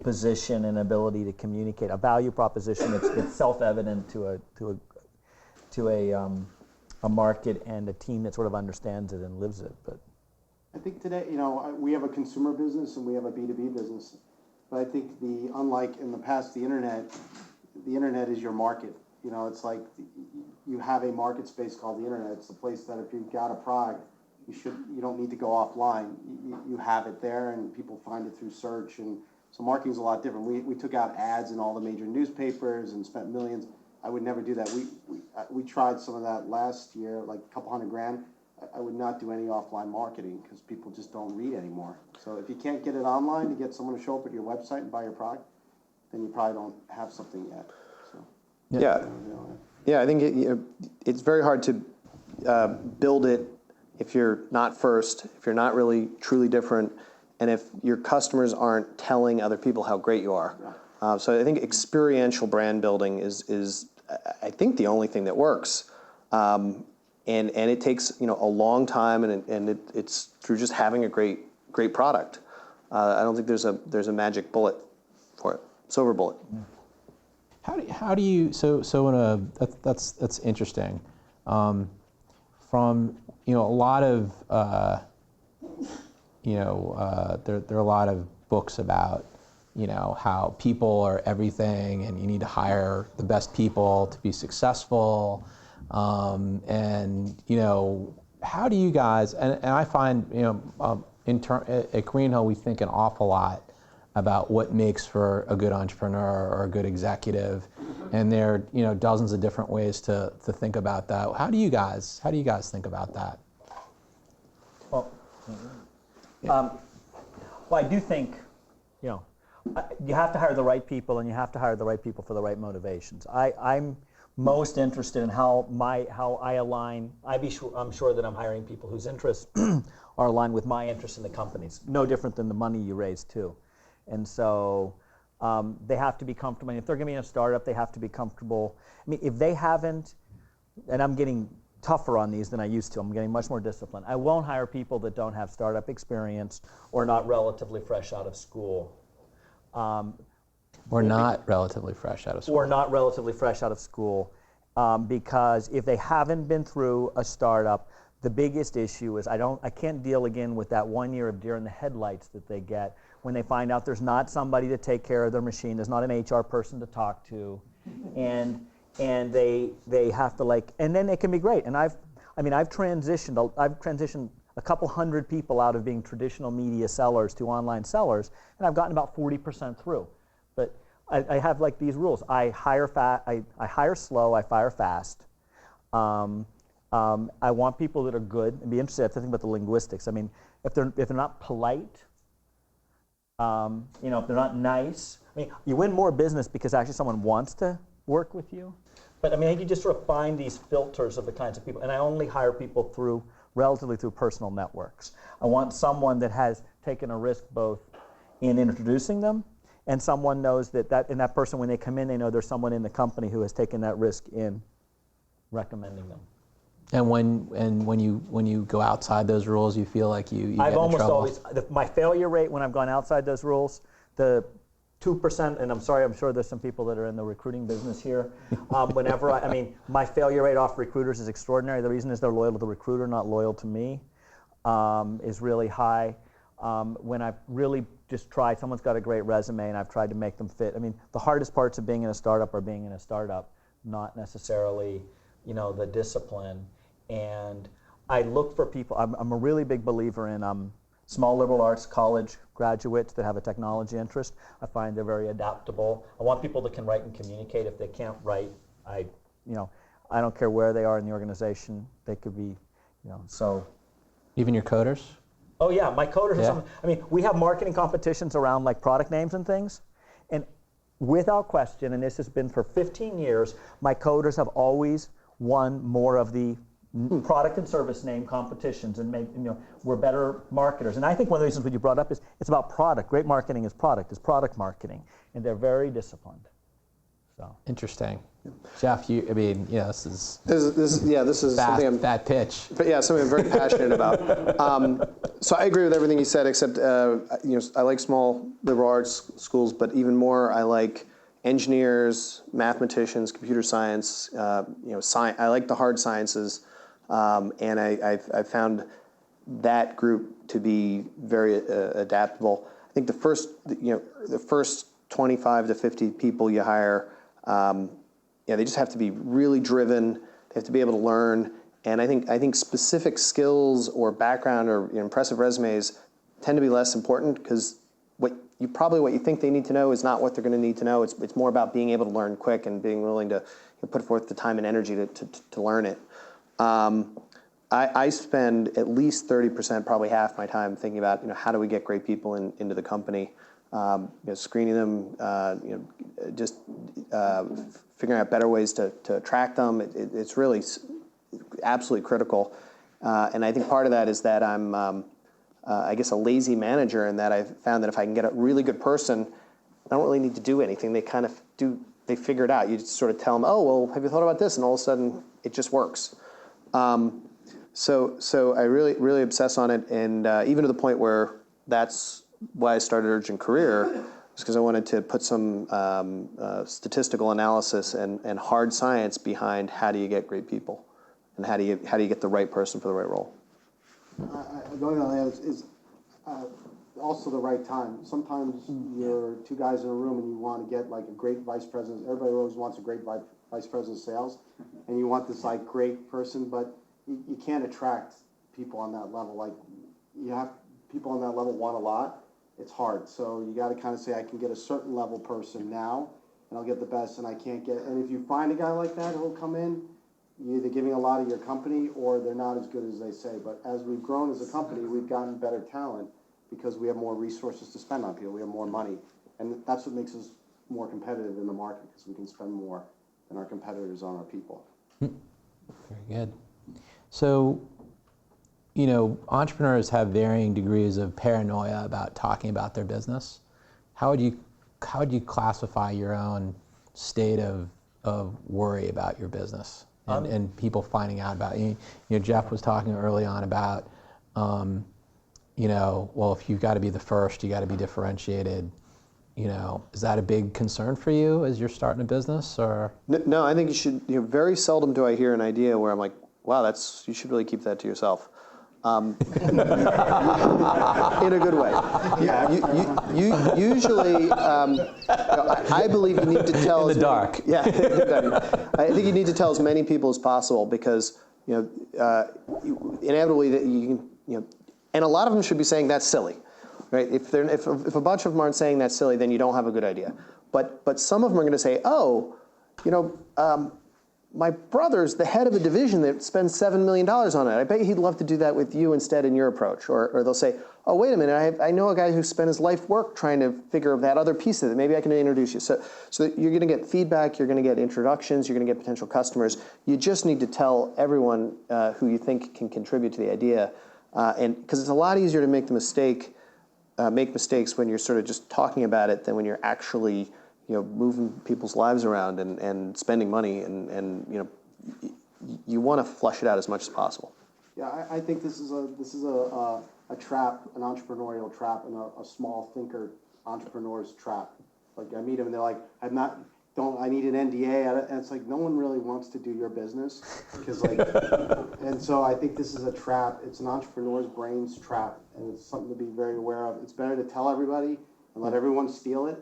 position and ability to communicate a value proposition. It's self-evident to a market and a team that sort of understands it and lives it. But I think today, we have a consumer business and we have a B2B business. But I think unlike in the past, the internet is your market. It's like you have a market space called the internet. It's the place that if you've got a product, you don't need to go offline. You have it there, and people find it through search. And so marketing's a lot different. We took out ads in all the major newspapers and spent millions. I would never do that. We tried some of that last year, like a couple $100,000. I would not do any offline marketing because people just don't read anymore. So if you can't get it online to get someone to show up at your website and buy your product, then you probably don't have something yet. So Yeah. I think it's very hard to build it if you're not first, if you're not really truly different, and if your customers aren't telling other people how great you are. So I think experiential brand building is I think the only thing that works. And it takes a long time, and it's through just having a great product. I don't think there's a magic bullet for it, silver bullet. How do you that's interesting. From a lot of there are a lot of books about how people are everything, and you need to hire the best people to be successful. How do you guys, and I find, at Green Hill, we think an awful lot about what makes for a good entrepreneur or a good executive. And there are, dozens of different ways to think about that. How do you guys think about that? Well, I do think, you have to hire the right people, and you have to hire the right people for the right motivations. I'm most interested in how I align. I'm sure that I'm hiring people whose interests are aligned with my interests in the companies. No different than the money you raise too. And so they have to be comfortable. And if they're going to be in a startup, they have to be comfortable. I mean, if they haven't, and I'm getting tougher on these than I used to. I'm getting much more disciplined. I won't hire people that don't have startup experience or not relatively fresh out of school. Or not relatively fresh out of school. Or not relatively fresh out of school. Because if they haven't been through a startup, the biggest issue is I can't deal again with that 1 year of deer in the headlights that they get when they find out there's not somebody to take care of their machine, there's not an HR person to talk to, and they have to and then it can be great. And I've transitioned a couple hundred people out of being traditional media sellers to online sellers, and I've gotten about 40% through. But I have these rules. I hire slow, I fire fast. I want people that are good and be interested. I have to think about the linguistics. I mean, if they're not polite, if they're not nice. I mean, you win more business because actually someone wants to work with you. But I mean, I think you just sort of find these filters of the kinds of people, and I only hire people relatively through personal networks. I want someone that has taken a risk both in introducing them, and someone knows that person, when they come in, they know there's someone in the company who has taken that risk in recommending them. And when you go outside those rules, you feel like you get I've in almost trouble? always, my failure rate when I've gone outside those rules, the 2%, and I'm sorry, I'm sure there's some people that are in the recruiting business here. Whenever I mean, my failure rate off recruiters is extraordinary. The reason is they're loyal to the recruiter, not loyal to me, is really high. When I've really just tried, someone's got a great resume and I've tried to make them fit. I mean, the hardest parts of being in a startup are being in a startup, not necessarily, the discipline. And I look for people, I'm a really big believer in small liberal arts college graduates that have a technology interest. I find they're very adaptable. I want people that can write and communicate. If they can't write, I don't care where they are in the organization. They could be, so. Even your coders? Oh yeah, my coders are Yeah. something. I mean, we have marketing competitions around like product names and things, and without question, and this has been for 15 years, my coders have always won more of the product and service name competitions, and we're better marketers. And I think one of the reasons what you brought up is it's about product. Great marketing is product marketing, and they're very disciplined. So Interesting. Jeff, this is This is something I'm bad pitch. But yeah, something I'm very passionate about. So I agree with everything you said, except I like small liberal arts schools, but even more I like engineers, mathematicians, computer science. I like the hard sciences, and I found that group to be very adaptable. I think the first 25 to 50 people you hire. They just have to be really driven. They have to be able to learn. And I think specific skills or background or impressive resumes tend to be less important, because what you think they need to know is not what they're going to need to know. It's more about being able to learn quick and being willing to put forth the time and energy to learn it. I spend at least 30%, probably half my time thinking about how do we get great people into the company. Screening them, just figuring out better ways to attract them. It's really absolutely critical. And I think part of that is that I'm, I guess, a lazy manager, in that I've found that if I can get a really good person, I don't really need to do anything. They kind of they figure it out. You just sort of tell them, oh, well, have you thought about this? And all of a sudden, it just works. So I really, really obsess on it, and even to the point where that's why I started Urgent Career, was because I wanted to put some statistical analysis and hard science behind how do you get great people, and how do you get the right person for the right role. Going on that is also the right time. Sometimes you're two guys in a room and you want to get like a great vice president. Everybody always wants a great vice president of sales, and you want this like great person, but you can't attract people on that level. Like, you have people on that level want a lot. It's hard. So you got to kind of say, I can get a certain level person now, and I'll get the best, and I can't get. And if you find a guy like that who'll come in, you're either giving a lot of your company or they're not as good as they say. But as we've grown as a company, we've gotten better talent because we have more resources to spend on people. We have more money. And that's what makes us more competitive in the market, because we can spend more than our competitors on our people. Very good. So, entrepreneurs have varying degrees of paranoia about talking about their business. How would you classify your own state of worry about your business and people finding out about you? Jeff was talking early on about, well, if you've got to be the first, you got to be differentiated. Is that a big concern for you as you're starting a business, or? No, I think you should. Very seldom do I hear an idea where I'm like, wow, you should really keep that to yourself. In a good way. Usually, I believe you need to tell. In the dark. Yeah, I think you need to tell as many people as possible, because inevitably that you can, and a lot of them should be saying that's silly, right? If a bunch of them aren't saying that's silly, then you don't have a good idea. But some of them are going to say, oh, my brother's the head of a division that spends $7 million on it. I bet he'd love to do that with you instead in your approach. Or they'll say, oh, wait a minute, I know a guy who spent his life work trying to figure that other piece of it. Maybe I can introduce you. So you're going to get feedback, you're going to get introductions, you're going to get potential customers. You just need to tell everyone who you think can contribute to the idea. And because it's a lot easier to make mistakes when you're sort of just talking about it than when you're actually moving people's lives around and spending money, and you want to flush it out as much as possible. Yeah, I think this is a trap, an entrepreneurial trap, and a small thinker entrepreneur's trap. Like I meet them and they're like, I need an NDA, and it's like no one really wants to do your business because like, and so I think this is a trap. It's an entrepreneur's brain's trap, and it's something to be very aware of. It's better to tell everybody and let everyone steal it,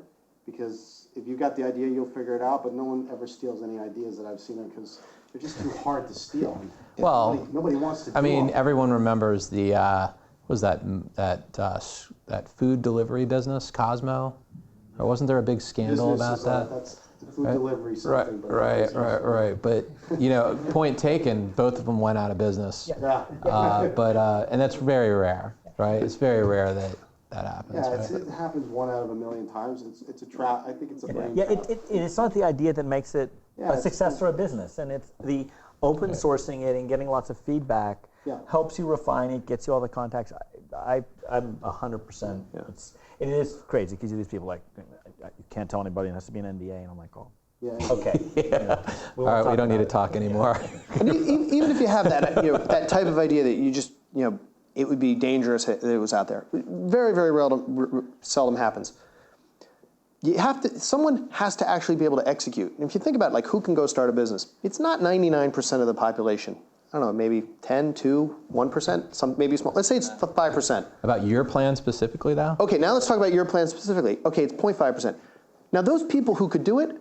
because if you got the idea, you'll figure it out. But no one ever steals any ideas that I've seen because they're just too hard to steal. Well, nobody wants to. I mean, them. everyone remembers the was that food delivery business, Cosmo, or wasn't there a big scandal about that? That's the food delivery something. Right. But point taken, both of them went out of business. Yeah. And that's very rare, right? It's very rare that happens. Yeah, right? it happens 1 out of 1,000,000 times. It's a trap. I think it's a brain trap. It's not the idea that makes it Yeah, a success or a business, and it's the open sourcing it and getting lots of feedback helps you refine it, gets you all the contacts. I'm 100%. Yeah. It is crazy because these people like you can't tell anybody, it has to be an NDA, and I'm like, oh, Yeah. okay. All right, we don't need to talk anymore. And even if you have that, that type of idea that you just, it would be dangerous that it was out there. Very, very seldom happens. Someone has to actually be able to execute. And if you think about it, like who can go start a business? It's not 99% of the population. I don't know, maybe 10, 2, 1%, maybe small. Let's say it's 5%. About your plan specifically, though? Okay, now let's talk about your plan specifically. Okay, it's 0.5%. Now those people who could do it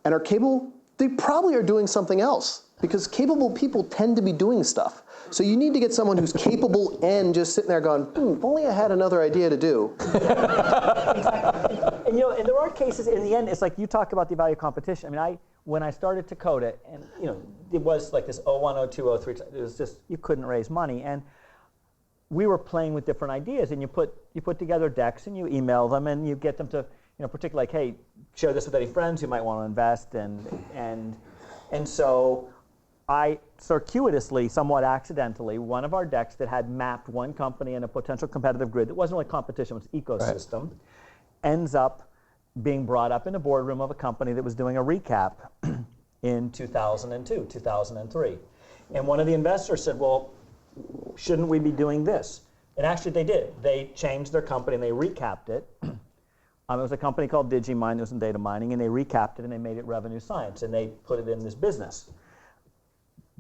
and are capable, they probably are doing something else, because capable people tend to be doing stuff. So you need to get someone who's capable and just sitting there going, if only I had another idea to do. And and there are cases in the end. It's like you talk about the value competition. I mean, when I started TACODA, and it was like this 01, 02, 03. It was just you couldn't raise money, and we were playing with different ideas. And you put together decks and you email them and you get them to particularly like, hey, share this with any friends who might want to invest, and so I circuitously, somewhat accidentally, one of our decks that had mapped one company in a potential competitive grid that wasn't really competition, it was ecosystem, ends up being brought up in a boardroom of a company that was doing a recap in 2002, 2003. And one of the investors said, well, shouldn't we be doing this? And actually they did. They changed their company and they recapped it. It was a company called Digimine that was in data mining, and they recapped it and they made it revenue science, and they put it in this business.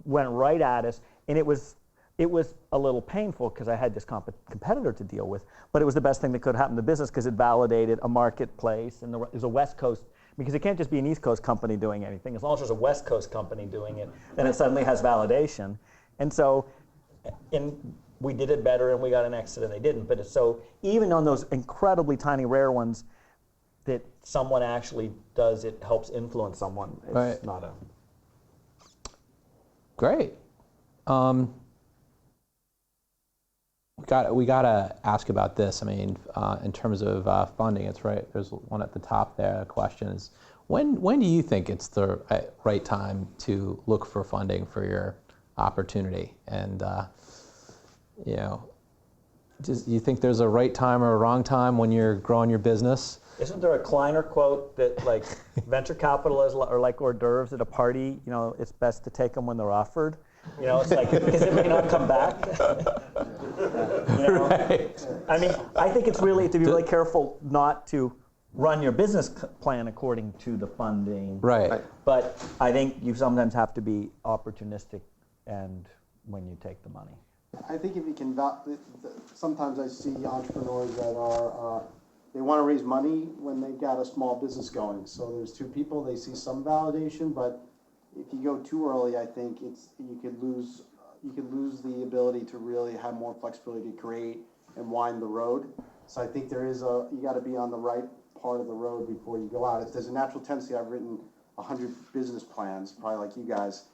Went right at us, and it was a little painful because I had this competitor to deal with, but it was the best thing that could happen to business because it validated a marketplace, and there's a West Coast, because it can't just be an East Coast company doing anything. As long as there's a West Coast company doing it, then it suddenly has validation. And so, we did it better, and we got an exit, and they didn't. But so even on those incredibly tiny, rare ones that someone actually does, it helps influence someone. It's not a... Great. We gotta ask about this. I mean, in terms of funding, it's right. There's one at the top there. The question is, when do you think it's the right time to look for funding for your opportunity? And do you think there's a right time or a wrong time when you're growing your business? Isn't there a Kleiner quote that like venture capitalists are like hors d'oeuvres at a party? It's best to take them when they're offered. It's like because it may not come back. Right. I mean, I think it's really to be really careful not to run your business plan according to the funding. Right. But I think you sometimes have to be opportunistic, and when you take the money. I think if you can, sometimes I see entrepreneurs that are, they want to raise money when they've got a small business going. So there's two people, they see some validation, but if you go too early, I think you could lose the ability to really have more flexibility to create and wind the road. So I think you got to be on the right part of the road before you go out. If there's a natural tendency, I've written 100 business plans, probably like you guys,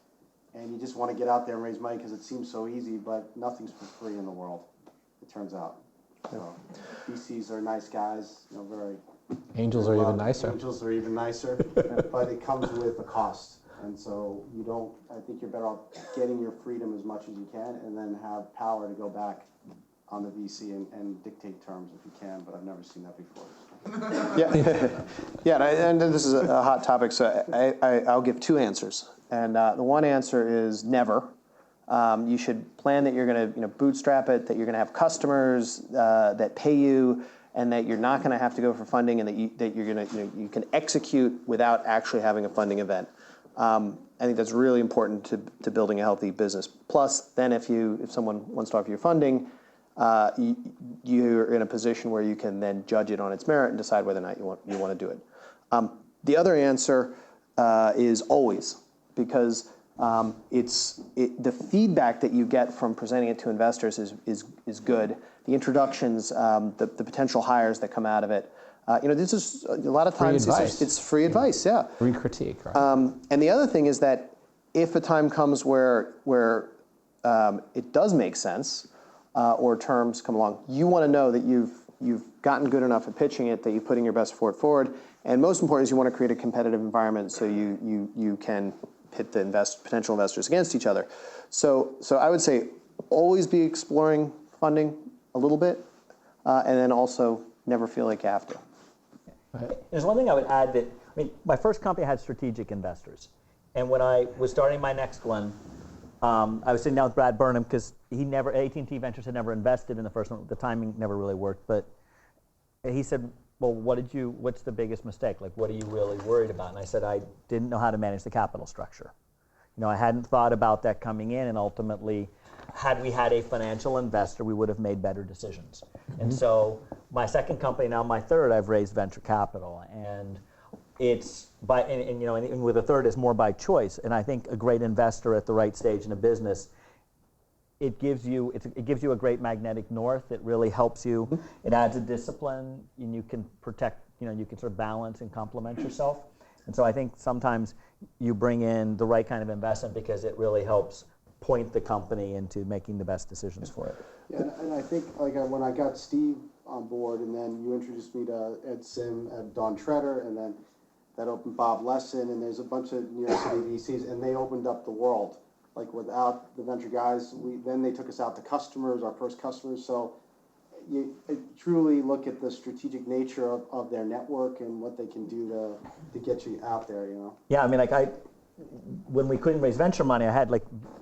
and you just want to get out there and raise money because it seems so easy, but nothing's for free in the world, it turns out. So VCs are nice guys, very. Angels are even nicer. Angels are even nicer, but it comes with a cost. And so I think you're better off getting your freedom as much as you can and then have power to go back on the VC and dictate terms if you can, but I've never seen that before. Yeah, and this is a hot topic, so I'll give two answers. And the one answer is never. You should plan that you're going to bootstrap it, that you're going to have customers that pay you, and that you're not going to have to go for funding, and that you're going to you can execute without actually having a funding event. I think that's really important to building a healthy business. Plus, then if someone wants to offer you funding, you're in a position where you can then judge it on its merit and decide whether or not you want to do it. The other answer is always, because the feedback that you get from presenting it to investors is good. The introductions, the potential hires that come out of it. This is a lot of times it's free advice, yeah. Free critique, right? And the other thing is that if a time comes where it does make sense, or terms come along, you want to know that you've gotten good enough at pitching it that you're putting your best foot forward. And most important is you want to create a competitive environment so you can pit the potential investors against each other. So I would say always be exploring funding a little bit, and then also never feel like you have to. There's one thing I would add my first company had strategic investors. And when I was starting my next one, I was sitting down with Brad Burnham because AT&T Ventures had never invested in the first one. The timing never really worked. But he said, well, what's the biggest mistake? Like, what are you really worried about? And I said, I didn't know how to manage the capital structure. I hadn't thought about that coming in, and ultimately, had we had a financial investor, we would have made better decisions. Mm-hmm. And so my second company, now my third, I've raised venture capital, and it's and with a third, it's more by choice. And I think a great investor at the right stage in a business, it gives you a great magnetic north. It really helps you. It adds a discipline, and you can protect. You can sort of balance and complement yourself. And so I think sometimes you bring in the right kind of investment because it really helps point the company into making the best decisions for it. Yeah, and I think when I got Steve on board, and then you introduced me to Ed Sim and Don Treader, and then that opened Bob Lesson, and there's a bunch of New York City VCs, and they opened up the world. Like without the venture guys, then they took us out to customers, our first customers. So you truly look at the strategic nature of their network and what they can do to get you out there. Yeah, when we couldn't raise venture money, I had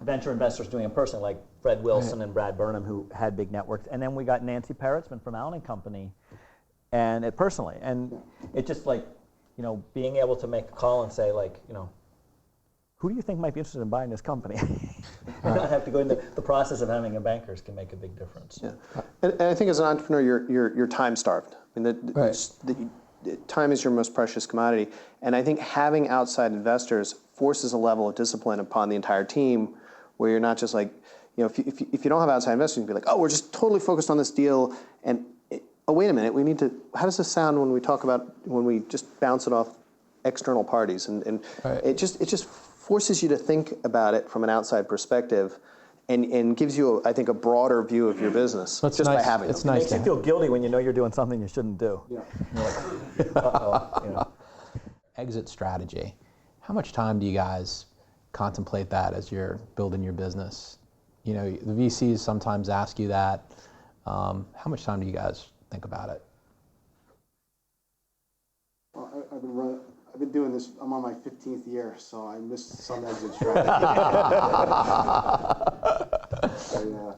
venture investors doing it personally, like Fred Wilson and Brad Burnham, who had big networks. And then we got Nancy Peretzman from Allen & Company, and it personally. And it just being able to make a call and say who do you think might be interested in buying this company? I don't have to go into the process of having a bankers can make a big difference. Yeah, and I think as an entrepreneur, you're time starved. Time is your most precious commodity, and I think having outside investors forces a level of discipline upon the entire team, where you're not just if you don't have outside investors, you can be like, oh, we're just totally focused on this deal, and wait a minute, we need to. How does this sound when we just bounce it off external parties, and it just forces you to think about it from an outside perspective, and gives you, I think, a broader view of your business by having it. It makes you feel guilty when you know you're doing something you shouldn't do. Yeah. Uh-oh. Exit strategy. How much time do you guys contemplate that as you're building your business? The VCs sometimes ask you that. How much time do you guys think about it? Well, I've been doing this. I'm on my 15th year, so I missed some exit strategy.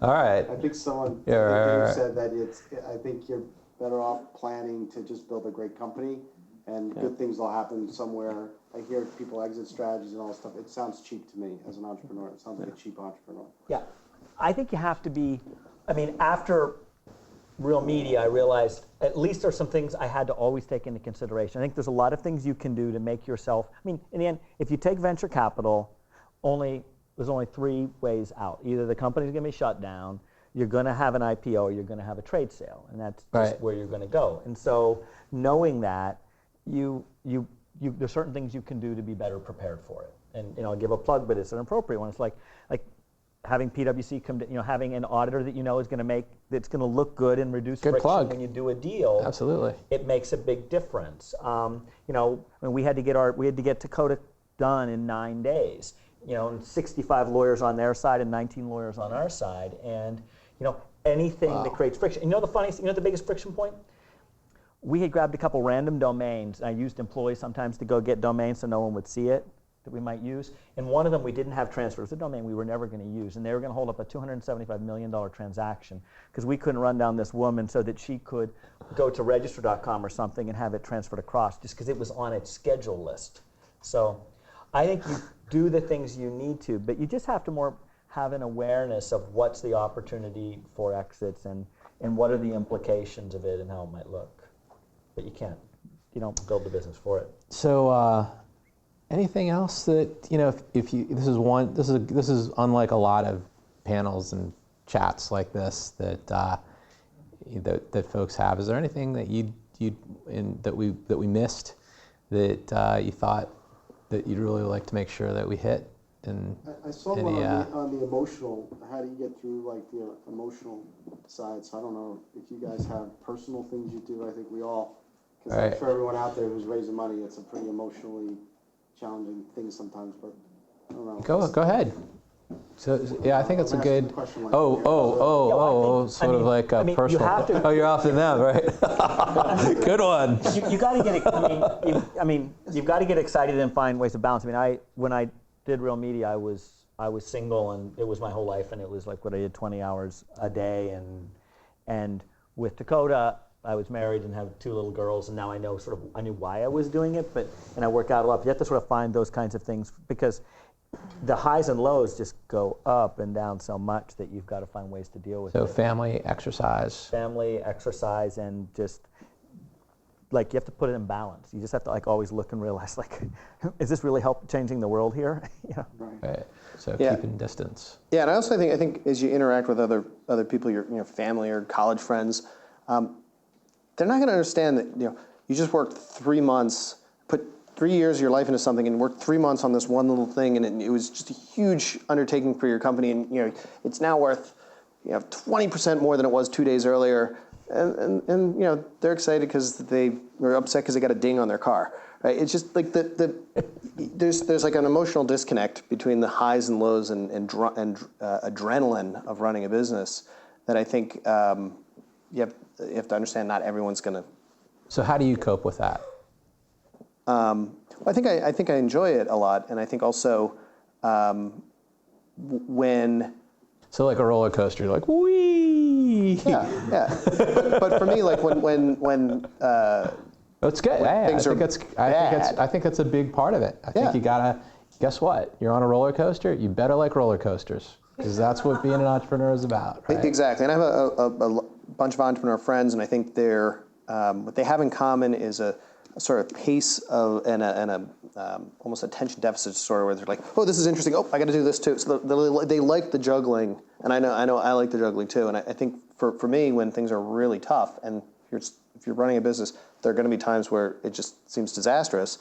All right. I think someone said that I think you're better off planning to just build a great company, and good things will happen somewhere. I hear people exit strategies and all this stuff. It sounds cheap to me as an entrepreneur. It sounds like a cheap entrepreneur. Yeah, I think you have to be. After Real Media, I realized at least there's some things I had to always take into consideration. I think there's a lot of things you can do to make yourself. In the end, if you take venture capital, there's only three ways out. Either the company's going to be shut down, you're going to have an IPO, or you're going to have a trade sale, and that's just where you're going to go. And so, knowing that, there's certain things you can do to be better prepared for it. And I'll give a plug, but it's an appropriate one. It's like having PwC come to, having an auditor that is going to that's going to look good and reduce friction when you do a deal. Absolutely. It makes a big difference. We had to get TACODA done in 9 days. And 65 lawyers on their side and 19 lawyers on our side, and anything that creates friction. The biggest friction point? We had grabbed a couple random domains. I used employees sometimes to go get domains so no one would see it. that we might use. And one of them we didn't have transfer. It was a domain we were never going to use. And they were going to hold up a $275 million transaction because we couldn't run down this woman so that she could go to register.com or something and have it transferred across just because it was on its schedule list. So I think you do the things you need to, but you just have to more have an awareness of what's the opportunity for exits and what are the implications of it and how it might look. But you don't build the business for it. So, anything else that if you this is unlike a lot of panels and chats like this that that folks have. Is there anything that that we missed that you thought that you'd really like to make sure that we hit? And I saw one on the emotional, how do you get through like the emotional side, so I don't know if you guys have personal things you do. I think we all, because Right. I'm sure everyone out there who's raising money, it's a pretty emotionally challenging thing sometimes, but I don't know. Go ahead. So yeah, I think it's a I'm asking good. the question like Oh, that. sort of like a you personal. have to- Oh, you're off to them, right? Good one. You got to get. You've got to get excited and find ways to balance. When I did Real Media, I was single, and it was my whole life, and it was like what I did 20 hours a day, and with TACODA, I was married and have 2 little girls, and now I knew why I was doing it, and I work out a lot. But you have to sort of find those kinds of things because the highs and lows just go up and down so much that you've got to find ways to deal with it. So family, exercise. Family, exercise, and just like you have to put it in balance. You just have to like always look and realize like, is this really changing the world here? Right. So Yeah. keeping distance. Yeah, and I also think as you interact with other people, your family or college friends, they're not going to understand that you just worked 3 months, put 3 years of your life into something, and worked 3 months on this one little thing, and it was just a huge undertaking for your company, and it's now worth 20% more than it was 2 days earlier, and they're excited because they're upset because they got a ding on their car. Right? It's just like there's like an emotional disconnect between the highs and lows and adrenaline of running a business that I think you have to understand. Not everyone's going to. So how do you cope with that? I think I enjoy it a lot, and I think also when. So like a roller coaster, you're like wee. Yeah. But for me, like when It's good. Yeah, things I think that's a big part of it. I think you gotta. Guess what? You're on a roller coaster. You better like roller coasters because that's what being an entrepreneur is about. Right? Exactly. And I have a bunch of entrepreneur friends, and I think what they have in common is a sort of pace of and a almost attention deficit disorder where they're like, oh, this is interesting. Oh, I got to do this too. So they like the juggling, and I know I like the juggling too. And I think for me, when things are really tough, and if you're running a business, there are going to be times where it just seems disastrous.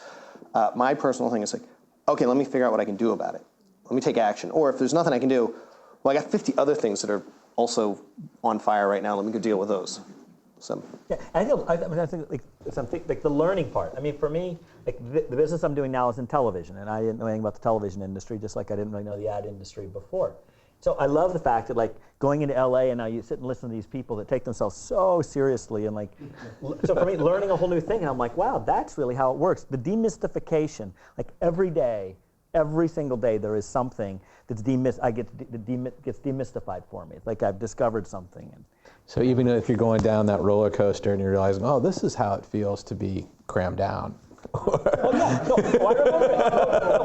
My personal thing is like, okay, let me figure out what I can do about it. Let me take action. Or if there's nothing I can do, well, I got 50 other things that are also on fire right now. Let me go deal with those. So. Yeah, I think like the learning part. I mean, for me, like the business I'm doing now is in television, and I didn't know anything about the television industry, just like I didn't really know the ad industry before. So I love the fact that like going into LA and now you sit and listen to these people that take themselves so seriously and like, so for me, learning a whole new thing, and I'm like, wow, that's really how it works. The demystification, like every day, every single day, there is something that's gets demystified for me. It's like I've discovered something. So even if you're going down that roller coaster and you're realizing, oh, this is how it feels to be crammed down. Oh yeah, no,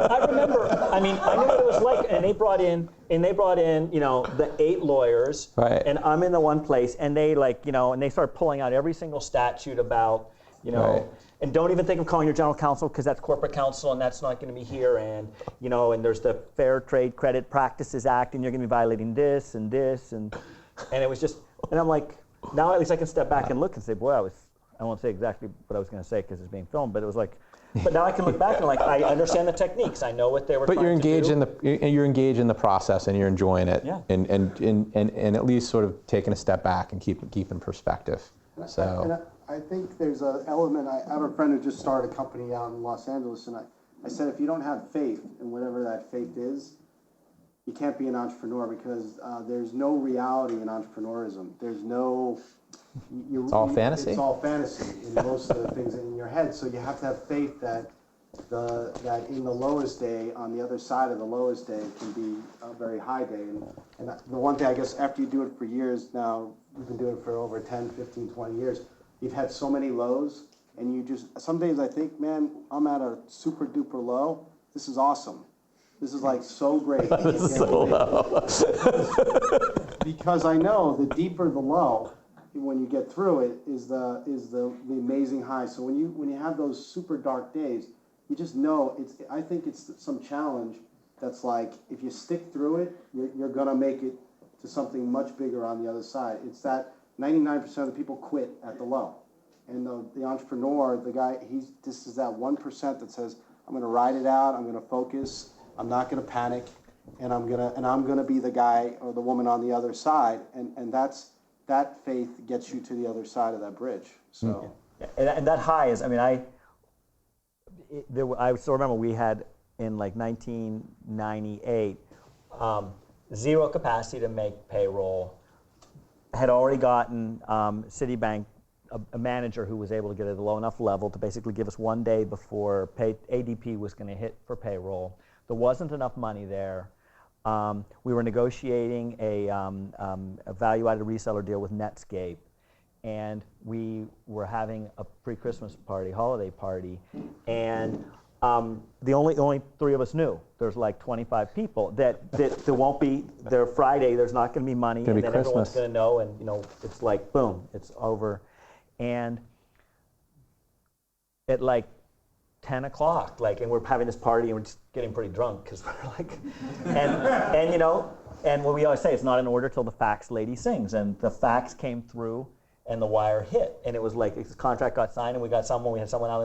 I remember. I mean, I knew what it was like, and they brought in, the 8 lawyers, right. And I'm in the one place, and they and they start pulling out every single statute about, Right. and don't even think of calling your general counsel because that's corporate counsel, and that's not going to be here, and and there's the Fair Trade Credit Practices Act, and you're going to be violating this, and it was just, and I'm like, now at least I can step back and look and say, boy, I won't say exactly what I was going to say because it's being filmed, but it was like, but now I can look back and like I understand the techniques. I know what they were. But you're engaged to do. you're engaged in the process and you're enjoying it. Yeah. And at least sort of taking a step back and keep in perspective. So. I think there's an element. I have a friend who just started a company out in Los Angeles, and I said, if you don't have faith in whatever that faith is, you can't be an entrepreneur because there's no reality in entrepreneurism. There's no. It's all fantasy? It's all fantasy in most of the things in your head. So you have to have faith that that in the lowest day, on the other side of the lowest day, can be a very high day. And the one thing, I guess, after you do it for years now, you've been doing it for over 10, 15, 20 years, you've had so many lows, and you just, some days I think, man, I'm at a super duper low. This is awesome. This is like so great. So low. Because I know the deeper the low, when you get through it, is the amazing high. So when you have those super dark days, you just know I think it's some challenge that's like, if you stick through it, you're gonna make it to something much bigger on the other side. It's that 99% of the people quit at the low, and the entrepreneur, the guy, this is that 1% that says, I'm gonna ride it out, I'm gonna focus, I'm not gonna panic, and I'm gonna be the guy or the woman on the other side, and that faith gets you to the other side of that bridge. So, and that high is, I mean, I still remember we had in like 1998 zero capacity to make payroll. Had already gotten Citibank a manager who was able to get it at a low enough level to basically give us 1 day before ADP was going to hit for payroll. There wasn't enough money there. We were negotiating a value-added reseller deal with Netscape, and we were having a pre-Christmas party, holiday party, and the only three of us knew. There's like 25 people that there won't be, there Friday, there's not going to be money, and then everyone's going to know, and you know, it's like, boom, it's over. And at like 10 o'clock, like, and we're having this party and we're just getting pretty drunk because we're like, and you know, and what we always say, it's not in order till the fax lady sings, and the fax came through and the wire hit, and it was like, this contract got signed and we had someone out,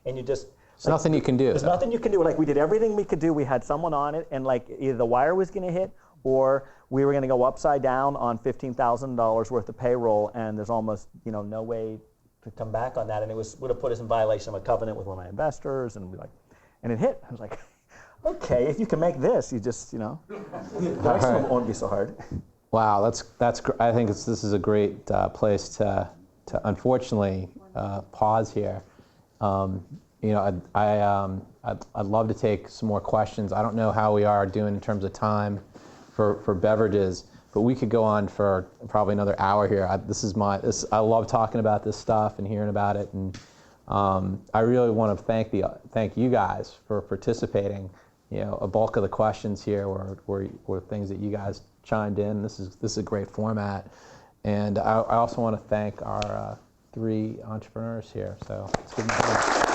and you just, There's nothing you can do. There's nothing you can do. Like, we did everything we could do. We had someone on it, and like, either the wire was going to hit, or we were going to go upside down on $15,000 worth of payroll, and there's almost, you know, no way to come back on that, and it would have put us in violation of a covenant with one of my investors, and and it hit. I was like, okay, if you can make this, you just, you know, the rest of them won't be so hard. Wow, I think this is a great place to unfortunately pause here. You know, I'd love to take some more questions. I don't know how we are doing in terms of time for beverages, but we could go on for probably another hour here. I love talking about this stuff and hearing about it, and I really want to thank you guys for participating. You know, a bulk of the questions here were things that you guys chimed in. This is a great format, and I also want to thank our 3 entrepreneurs here. So let's give them a hand.